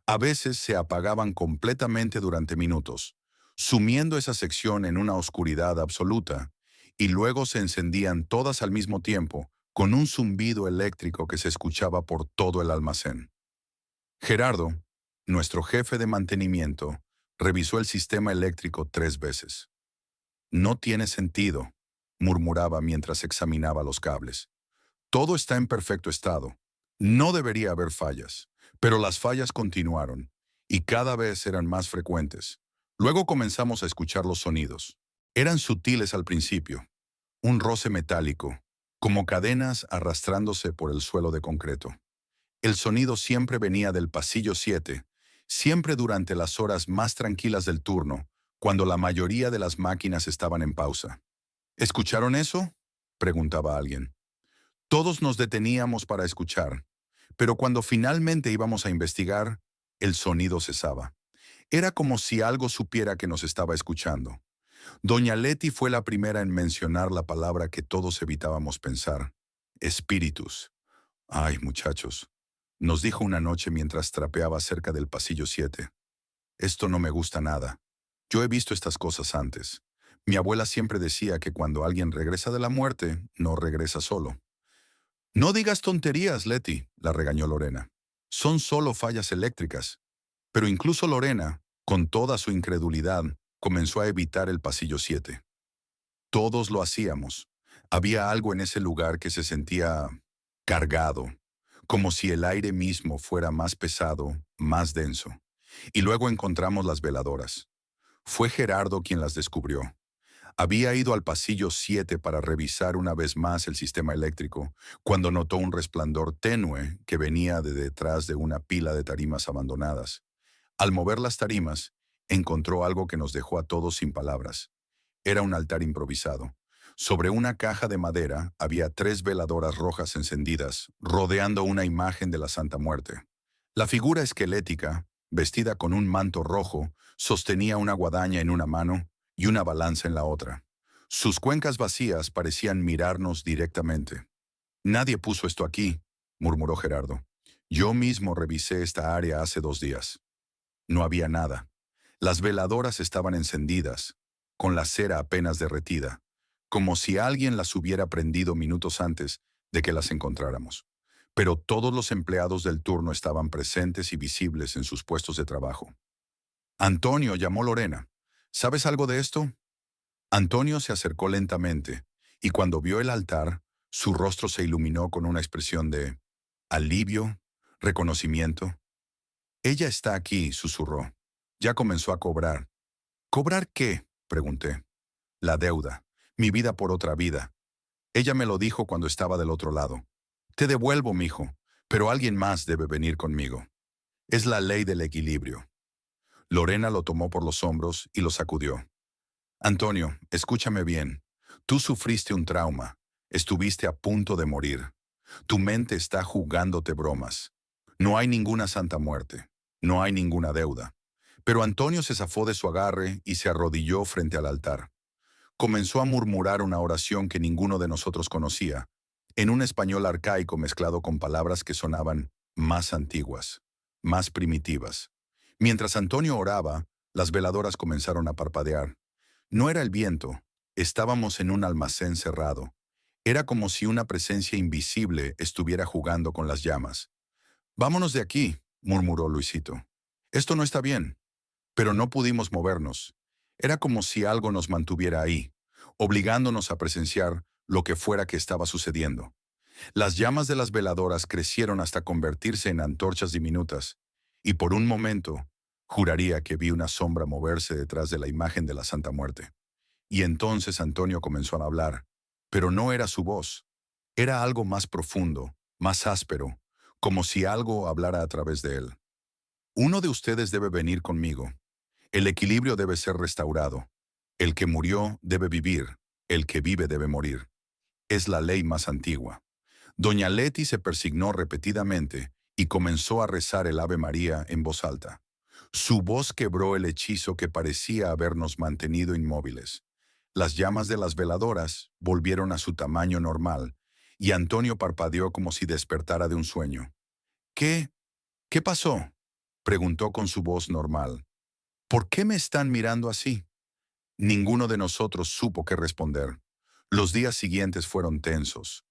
a veces se apagaban completamente durante minutos, sumiendo esa sección en una oscuridad absoluta, y luego se encendían todas al mismo tiempo, con un zumbido eléctrico que se escuchaba por todo el almacén. Gerardo, nuestro jefe de mantenimiento, revisó el sistema eléctrico 3 veces. No tiene sentido, murmuraba mientras examinaba los cables. Todo está en perfecto estado. No debería haber fallas, pero las fallas continuaron, y cada vez eran más frecuentes. Luego comenzamos a escuchar los sonidos. Eran sutiles al principio, un roce metálico, como cadenas arrastrándose por el suelo de concreto. El sonido siempre venía del pasillo 7, siempre durante las horas más tranquilas del turno, cuando la mayoría de las máquinas estaban en pausa. ¿Escucharon eso?, preguntaba alguien. Todos nos deteníamos para escuchar, pero cuando finalmente íbamos a investigar, el sonido cesaba. Era como si algo supiera que nos estaba escuchando. Doña Leti fue la primera en mencionar la palabra que todos evitábamos pensar: espíritus. Ay, muchachos, nos dijo una noche mientras trapeaba cerca del pasillo 7. Esto no me gusta nada. Yo he visto estas cosas antes. Mi abuela siempre decía que cuando alguien regresa de la muerte, no regresa solo. No digas tonterías, Leti, la regañó Lorena. Son solo fallas eléctricas. Pero incluso Lorena, con toda su incredulidad, comenzó a evitar el pasillo 7. Todos lo hacíamos. Había algo en ese lugar que se sentía cargado, como si el aire mismo fuera más pesado, más denso. Y luego encontramos las veladoras. Fue Gerardo quien las descubrió. Había ido al pasillo 7 para revisar una vez más el sistema eléctrico, cuando notó un resplandor tenue que venía de detrás de una pila de tarimas abandonadas. Al mover las tarimas, encontró algo que nos dejó a todos sin palabras. Era un altar improvisado. Sobre una caja de madera había 3 veladoras rojas encendidas, rodeando una imagen de la Santa Muerte. La figura esquelética, vestida con un manto rojo, sostenía una guadaña en una mano y una balanza en la otra. Sus cuencas vacías parecían mirarnos directamente. «Nadie puso esto aquí», murmuró Gerardo. «Yo mismo revisé esta área hace 2 días». No había nada. Las veladoras estaban encendidas, con la cera apenas derretida, como si alguien las hubiera prendido minutos antes de que las encontráramos. Pero todos los empleados del turno estaban presentes y visibles en sus puestos de trabajo. «Antonio», llamó Lorena. «¿Sabes algo de esto?». Antonio se acercó lentamente, y cuando vio el altar, su rostro se iluminó con una expresión de alivio, reconocimiento. «Ella está aquí», susurró. «Ya comenzó a cobrar». «¿Cobrar qué?», pregunté. «La deuda. Mi vida por otra vida. Ella me lo dijo cuando estaba del otro lado. Te devuelvo, mijo, pero alguien más debe venir conmigo. Es la ley del equilibrio». Lorena lo tomó por los hombros y lo sacudió. «Antonio, escúchame bien. Tú sufriste un trauma. Estuviste a punto de morir. Tu mente está jugándote bromas. No hay ninguna santa muerte. No hay ninguna deuda». Pero Antonio se zafó de su agarre y se arrodilló frente al altar. Comenzó a murmurar una oración que ninguno de nosotros conocía, en un español arcaico mezclado con palabras que sonaban más antiguas, más primitivas. Mientras Antonio oraba, las veladoras comenzaron a parpadear. No era el viento, estábamos en un almacén cerrado. Era como si una presencia invisible estuviera jugando con las llamas. «Vámonos de aquí», murmuró Luisito. «Esto no está bien». Pero no pudimos movernos. Era como si algo nos mantuviera ahí, obligándonos a presenciar lo que fuera que estaba sucediendo. Las llamas de las veladoras crecieron hasta convertirse en antorchas diminutas, y por un momento juraría que vi una sombra moverse detrás de la imagen de la Santa Muerte. Y entonces Antonio comenzó a hablar, pero no era su voz. Era algo más profundo, más áspero, como si algo hablara a través de él. «Uno de ustedes debe venir conmigo. El equilibrio debe ser restaurado. El que murió debe vivir. El que vive debe morir. Es la ley más antigua». Doña Leti se persignó repetidamente y comenzó a rezar el Ave María en voz alta. Su voz quebró el hechizo que parecía habernos mantenido inmóviles. Las llamas de las veladoras volvieron a su tamaño normal y Antonio parpadeó como si despertara de un sueño. «¿Qué? ¿Qué pasó?», preguntó con su voz normal. «¿Por qué me están mirando así?». Ninguno de nosotros supo qué responder. Los días siguientes fueron tensos.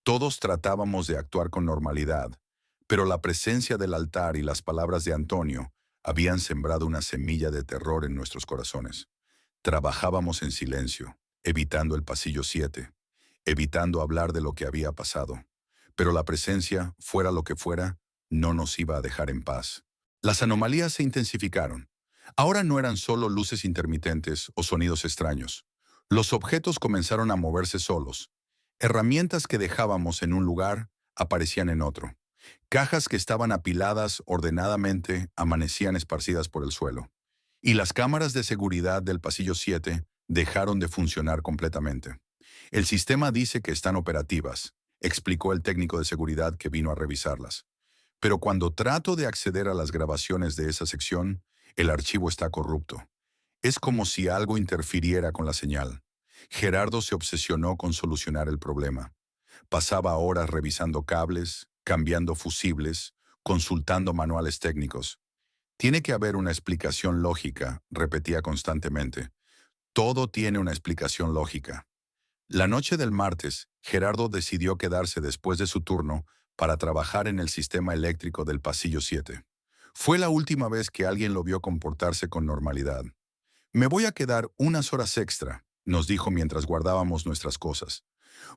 Todos tratábamos de actuar con normalidad, pero la presencia del altar y las palabras de Antonio habían sembrado una semilla de terror en nuestros corazones. Trabajábamos en silencio, evitando el pasillo 7, evitando hablar de lo que había pasado. Pero la presencia, fuera lo que fuera, no nos iba a dejar en paz. Las anomalías se intensificaron. Ahora no eran solo luces intermitentes o sonidos extraños. Los objetos comenzaron a moverse solos. Herramientas que dejábamos en un lugar aparecían en otro. Cajas que estaban apiladas ordenadamente amanecían esparcidas por el suelo. Y las cámaras de seguridad del pasillo 7 dejaron de funcionar completamente. «El sistema dice que están operativas», explicó el técnico de seguridad que vino a revisarlas. «Pero cuando trato de acceder a las grabaciones de esa sección, el archivo está corrupto. Es como si algo interfiriera con la señal». Gerardo se obsesionó con solucionar el problema. Pasaba horas revisando cables, cambiando fusibles, consultando manuales técnicos. «Tiene que haber una explicación lógica», repetía constantemente. «Todo tiene una explicación lógica». La noche del martes, Gerardo decidió quedarse después de su turno para trabajar en el sistema eléctrico del pasillo 7. Fue la última vez que alguien lo vio comportarse con normalidad. «Me voy a quedar unas horas extra», nos dijo mientras guardábamos nuestras cosas.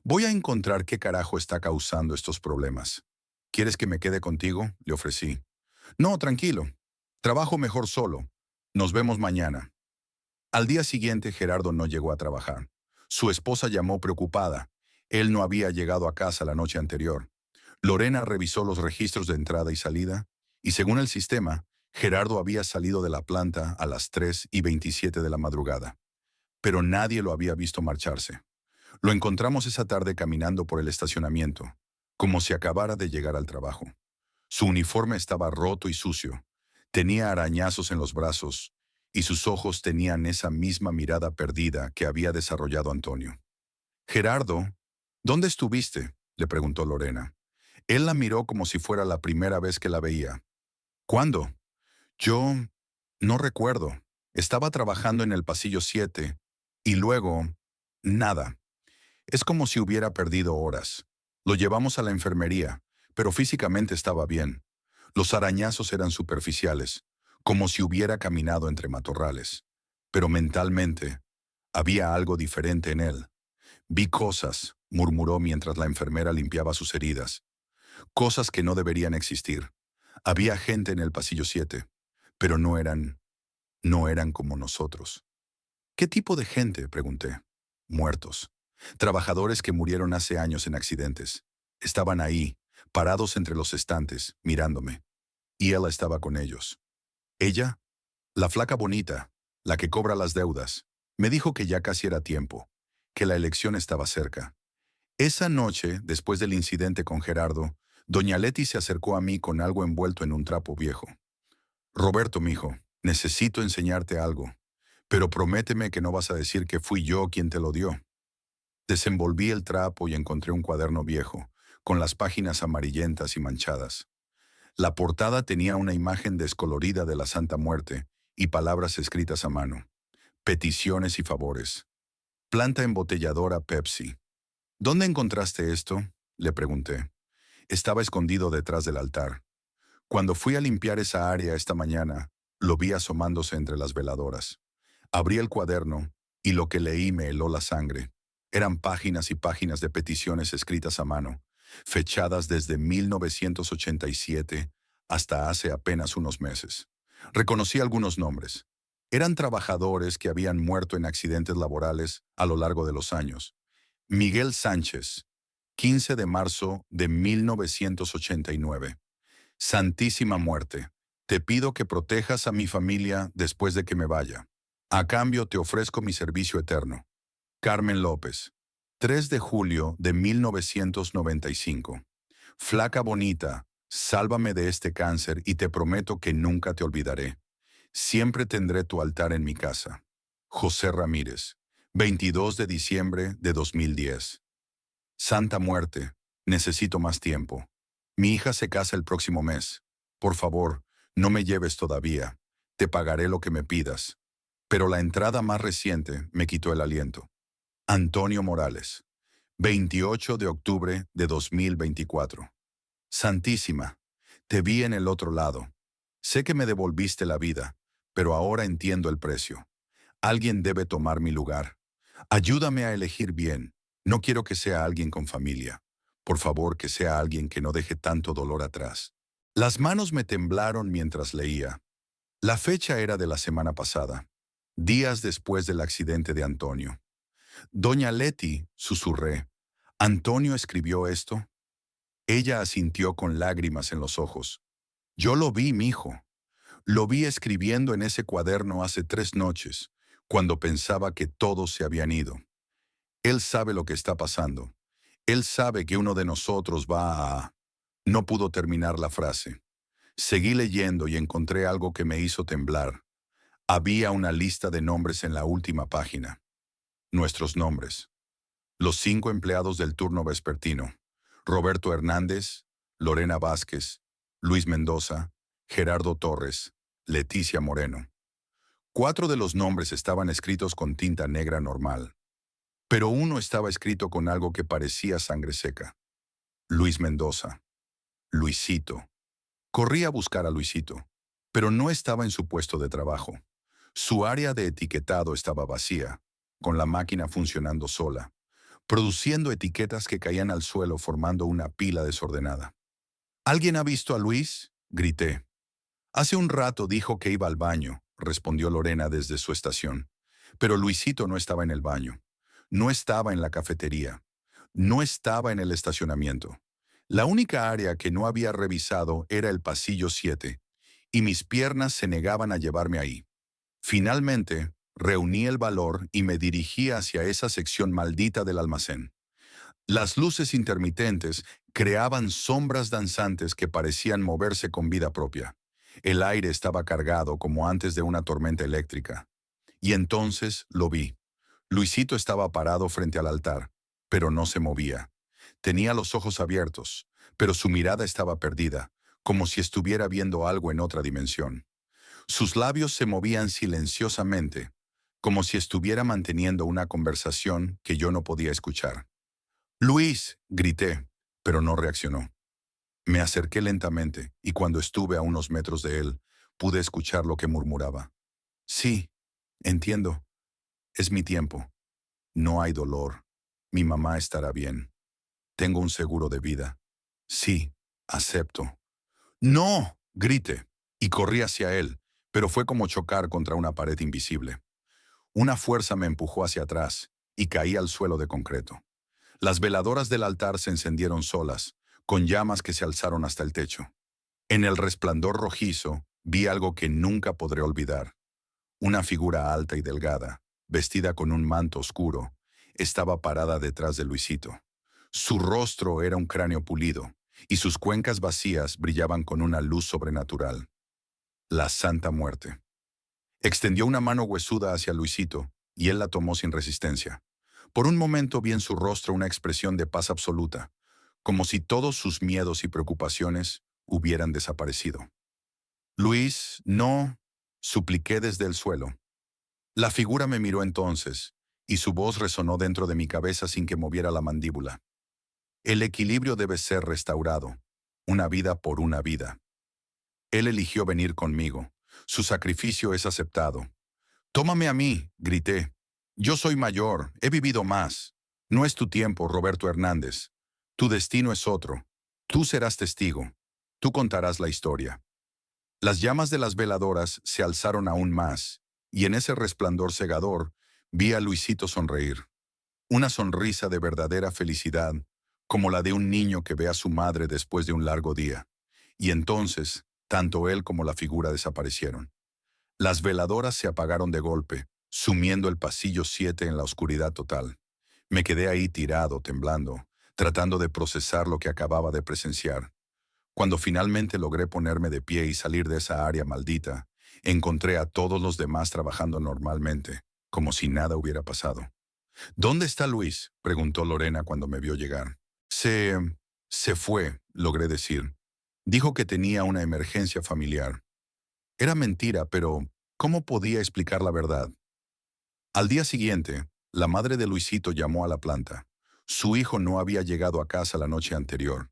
«Voy a encontrar qué carajo está causando estos problemas». «¿Quieres que me quede contigo?», le ofrecí. «No, tranquilo. Trabajo mejor solo. Nos vemos mañana». Al día siguiente, Gerardo no llegó a trabajar. Su esposa llamó preocupada. Él no había llegado a casa la noche anterior. Lorena revisó los registros de entrada y salida, y según el sistema, Gerardo había salido de la planta a las 3:27 de la madrugada. Pero nadie lo había visto marcharse. Lo encontramos esa tarde caminando por el estacionamiento, como si acabara de llegar al trabajo. Su uniforme estaba roto y sucio. Tenía arañazos en los brazos y sus ojos tenían esa misma mirada perdida que había desarrollado Antonio. Gerardo, ¿dónde estuviste?, le preguntó Lorena. Él la miró como si fuera la primera vez que la veía. ¿Cuándo? Yo no recuerdo. Estaba trabajando en el pasillo 7 y luego, nada. Es como si hubiera perdido horas. Lo llevamos a la enfermería, pero físicamente estaba bien. Los arañazos eran superficiales, como si hubiera caminado entre matorrales. Pero mentalmente, había algo diferente en él. Vi cosas, murmuró mientras la enfermera limpiaba sus heridas. Cosas que no deberían existir. Había gente en el pasillo 7, pero no eran como nosotros. ¿Qué tipo de gente?, pregunté. Muertos. Trabajadores que murieron hace años en accidentes. Estaban ahí, parados entre los estantes, mirándome. Y ella estaba con ellos. Ella, la flaca bonita, la que cobra las deudas, me dijo que ya casi era tiempo, que la elección estaba cerca. Esa noche, después del incidente con Gerardo, doña Leti se acercó a mí con algo envuelto en un trapo viejo. Roberto, mijo, necesito enseñarte algo, pero prométeme que no vas a decir que fui yo quien te lo dio. Desenvolví el trapo y encontré un cuaderno viejo, con las páginas amarillentas y manchadas. La portada tenía una imagen descolorida de la Santa Muerte y palabras escritas a mano. Peticiones y favores. Planta embotelladora Pepsi. ¿Dónde encontraste esto?, le pregunté. Estaba escondido detrás del altar. Cuando fui a limpiar esa área esta mañana, lo vi asomándose entre las veladoras. Abrí el cuaderno y lo que leí me heló la sangre. Eran páginas y páginas de peticiones escritas a mano, fechadas desde 1987 hasta hace apenas unos meses. Reconocí algunos nombres. Eran trabajadores que habían muerto en accidentes laborales a lo largo de los años. Miguel Sánchez, 15 de marzo de 1989. Santísima Muerte, te pido que protejas a mi familia después de que me vaya. A cambio te ofrezco mi servicio eterno. Carmen López, 3 de julio de 1995. Flaca bonita, sálvame de este cáncer y te prometo que nunca te olvidaré. Siempre tendré tu altar en mi casa. José Ramírez, 22 de diciembre de 2010. Santa Muerte, necesito más tiempo. Mi hija se casa el próximo mes. Por favor, no me lleves todavía. Te pagaré lo que me pidas. Pero la entrada más reciente me quitó el aliento. Antonio Morales, 28 de octubre de 2024. Santísima, te vi en el otro lado. Sé que me devolviste la vida, pero ahora entiendo el precio. Alguien debe tomar mi lugar. Ayúdame a elegir bien. No quiero que sea alguien con familia. Por favor, que sea alguien que no deje tanto dolor atrás. Las manos me temblaron mientras leía. La fecha era de la semana pasada, días después del accidente de Antonio. Doña Leti, susurré. ¿Antonio escribió esto? Ella asintió con lágrimas en los ojos. Yo lo vi, mijo. Lo vi escribiendo en ese cuaderno hace 3 noches, cuando pensaba que todos se habían ido. Él sabe lo que está pasando. Él sabe que uno de nosotros va a... No pudo terminar la frase. Seguí leyendo y encontré algo que me hizo temblar. Había una lista de nombres en la última página. Nuestros nombres. Los 5 empleados del turno vespertino. Roberto Hernández, Lorena Vázquez, Luis Mendoza, Gerardo Torres, Leticia Moreno. 4 de los nombres estaban escritos con tinta negra normal, pero uno estaba escrito con algo que parecía sangre seca. Luis Mendoza. Luisito. Corrí a buscar a Luisito, pero no estaba en su puesto de trabajo. Su área de etiquetado estaba vacía, con la máquina funcionando sola, produciendo etiquetas que caían al suelo formando una pila desordenada. ¿Alguien ha visto a Luis?, grité. Hace un rato dijo que iba al baño, respondió Lorena desde su estación. Pero Luisito no estaba en el baño. No estaba en la cafetería. No estaba en el estacionamiento. La única área que no había revisado era el pasillo 7, y mis piernas se negaban a llevarme ahí. Finalmente, reuní el valor y me dirigí hacia esa sección maldita del almacén. Las luces intermitentes creaban sombras danzantes que parecían moverse con vida propia. El aire estaba cargado como antes de una tormenta eléctrica. Y entonces lo vi. Luisito estaba parado frente al altar, pero no se movía. Tenía los ojos abiertos, pero su mirada estaba perdida, como si estuviera viendo algo en otra dimensión. Sus labios se movían silenciosamente, como si estuviera manteniendo una conversación que yo no podía escuchar. «Luis», grité, pero no reaccionó. Me acerqué lentamente y cuando estuve a unos metros de él, pude escuchar lo que murmuraba. «Sí, entiendo. Es mi tiempo. No hay dolor. Mi mamá estará bien. Tengo un seguro de vida. Sí, acepto». «¡No!», grité, y corrí hacia él, pero fue como chocar contra una pared invisible. Una fuerza me empujó hacia atrás y caí al suelo de concreto. Las veladoras del altar se encendieron solas, con llamas que se alzaron hasta el techo. En el resplandor rojizo vi algo que nunca podré olvidar. Una figura alta y delgada, vestida con un manto oscuro, estaba parada detrás de Luisito. Su rostro era un cráneo pulido, y sus cuencas vacías brillaban con una luz sobrenatural. La Santa Muerte. Extendió una mano huesuda hacia Luisito, y él la tomó sin resistencia. Por un momento vi en su rostro una expresión de paz absoluta, como si todos sus miedos y preocupaciones hubieran desaparecido. «Luis, no», supliqué desde el suelo. La figura me miró entonces, y su voz resonó dentro de mi cabeza sin que moviera la mandíbula. «El equilibrio debe ser restaurado, una vida por una vida. Él eligió venir conmigo. Su sacrificio es aceptado. Tómame a mí», grité. «Yo soy mayor, he vivido más. No es tu tiempo, Roberto Hernández. Tu destino es otro. Tú serás testigo. Tú contarás la historia». Las llamas de las veladoras se alzaron aún más, y en ese resplandor cegador vi a Luisito sonreír. Una sonrisa de verdadera felicidad, como la de un niño que ve a su madre después de un largo día. Y entonces, tanto él como la figura desaparecieron. Las veladoras se apagaron de golpe, sumiendo el pasillo 7 en la oscuridad total. Me quedé ahí tirado, temblando, tratando de procesar lo que acababa de presenciar. Cuando finalmente logré ponerme de pie y salir de esa área maldita, encontré a todos los demás trabajando normalmente, como si nada hubiera pasado. «¿Dónde está Luis?», preguntó Lorena cuando me vio llegar. Se... se fue», logré decir. «Dijo que tenía una emergencia familiar». Era mentira, pero ¿cómo podía explicar la verdad? Al día siguiente, la madre de Luisito llamó a la planta. Su hijo no había llegado a casa la noche anterior.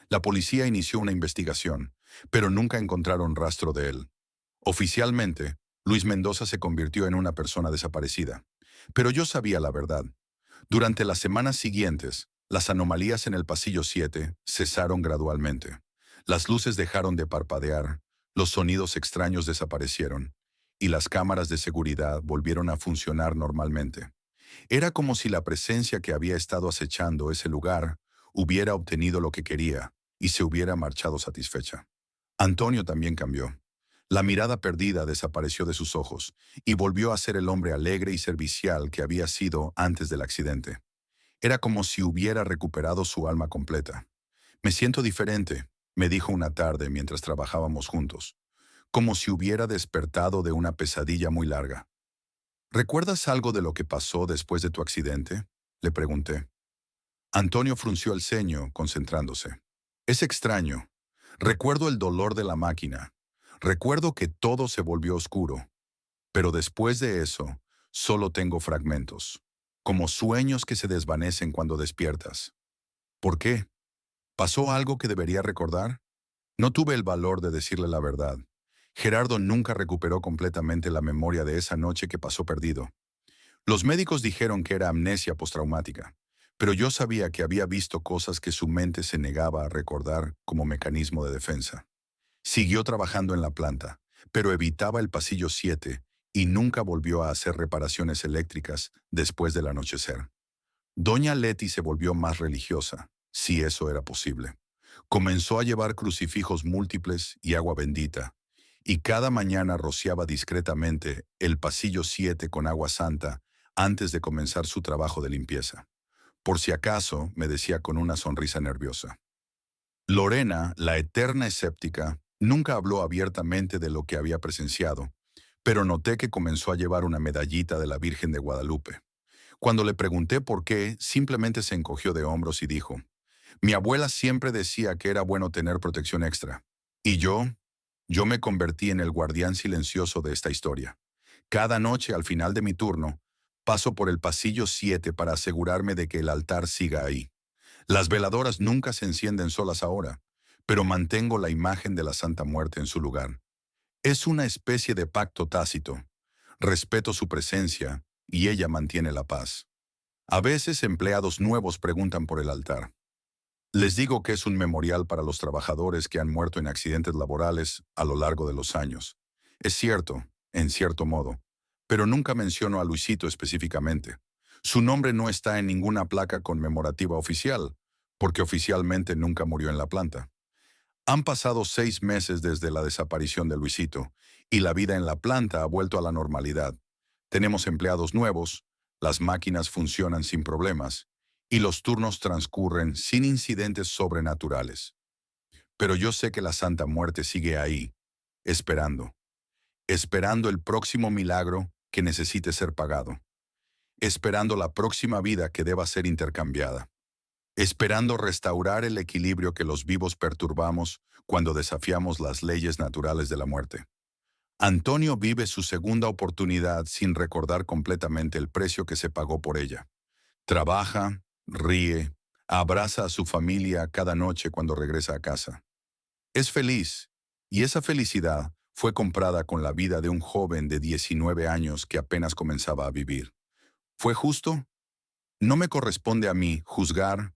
La policía inició una investigación, pero nunca encontraron rastro de él. Oficialmente, Luis Mendoza se convirtió en una persona desaparecida. Pero yo sabía la verdad. Durante las semanas siguientes, las anomalías en el pasillo 7 cesaron gradualmente. Las luces dejaron de parpadear, los sonidos extraños desaparecieron, y las cámaras de seguridad volvieron a funcionar normalmente. Era como si la presencia que había estado acechando ese lugar hubiera obtenido lo que quería y se hubiera marchado satisfecha. Antonio también cambió. La mirada perdida desapareció de sus ojos y volvió a ser el hombre alegre y servicial que había sido antes del accidente. Era como si hubiera recuperado su alma completa. «Me siento diferente», me dijo una tarde mientras trabajábamos juntos, como si hubiera despertado de una pesadilla muy larga. «¿Recuerdas algo de lo que pasó después de tu accidente?», le pregunté. Antonio frunció el ceño, concentrándose. «Es extraño. Recuerdo el dolor de la máquina. Recuerdo que todo se volvió oscuro. Pero después de eso, solo tengo fragmentos, como sueños que se desvanecen cuando despiertas». «¿Por qué? ¿Pasó algo que debería recordar?». No tuve el valor de decirle la verdad. Gerardo nunca recuperó completamente la memoria de esa noche que pasó perdido. Los médicos dijeron que era amnesia postraumática, pero yo sabía que había visto cosas que su mente se negaba a recordar como mecanismo de defensa. Siguió trabajando en la planta, pero evitaba el pasillo 7 y nunca volvió a hacer reparaciones eléctricas después del anochecer. Doña Leti se volvió más religiosa, si eso era posible. Comenzó a llevar crucifijos múltiples y agua bendita, y cada mañana rociaba discretamente el pasillo 7 con agua santa antes de comenzar su trabajo de limpieza. «Por si acaso», me decía con una sonrisa nerviosa. Lorena, la eterna escéptica, Nunca habló abiertamente de lo que había presenciado, pero noté que comenzó a llevar una medallita de la Virgen de Guadalupe. Cuando le pregunté por qué, simplemente se encogió de hombros y dijo, mi abuela siempre decía que era bueno tener protección extra. Y yo me convertí en el guardián silencioso de esta historia. Cada noche al final de mi turno, paso por el pasillo 7 para asegurarme de que el altar siga ahí. Las veladoras nunca se encienden solas ahora, pero mantengo la imagen de la Santa Muerte en su lugar. Es una especie de pacto tácito. Respeto su presencia y ella mantiene la paz. A veces empleados nuevos preguntan por el altar. Les digo que es un memorial para los trabajadores que han muerto en accidentes laborales a lo largo de los años. Es cierto, en cierto modo, pero nunca menciono a Luisito específicamente. Su nombre no está en ninguna placa conmemorativa oficial, porque oficialmente nunca murió en la planta. Han pasado 6 meses desde la desaparición de Luisito, y la vida en la planta ha vuelto a la normalidad. Tenemos empleados nuevos, las máquinas funcionan sin problemas, y los turnos transcurren sin incidentes sobrenaturales. Pero yo sé que la Santa Muerte sigue ahí, esperando, esperando el próximo milagro que necesite ser pagado, esperando la próxima vida que deba ser intercambiada, esperando restaurar el equilibrio que los vivos perturbamos cuando desafiamos las leyes naturales de la muerte. Antonio vive su segunda oportunidad sin recordar completamente el precio que se pagó por ella. Trabaja, ríe, abraza a su familia cada noche cuando regresa a casa. Es feliz, y esa felicidad fue comprada con la vida de un joven de 19 años que apenas comenzaba a vivir. ¿Fue justo? No me corresponde a mí juzgar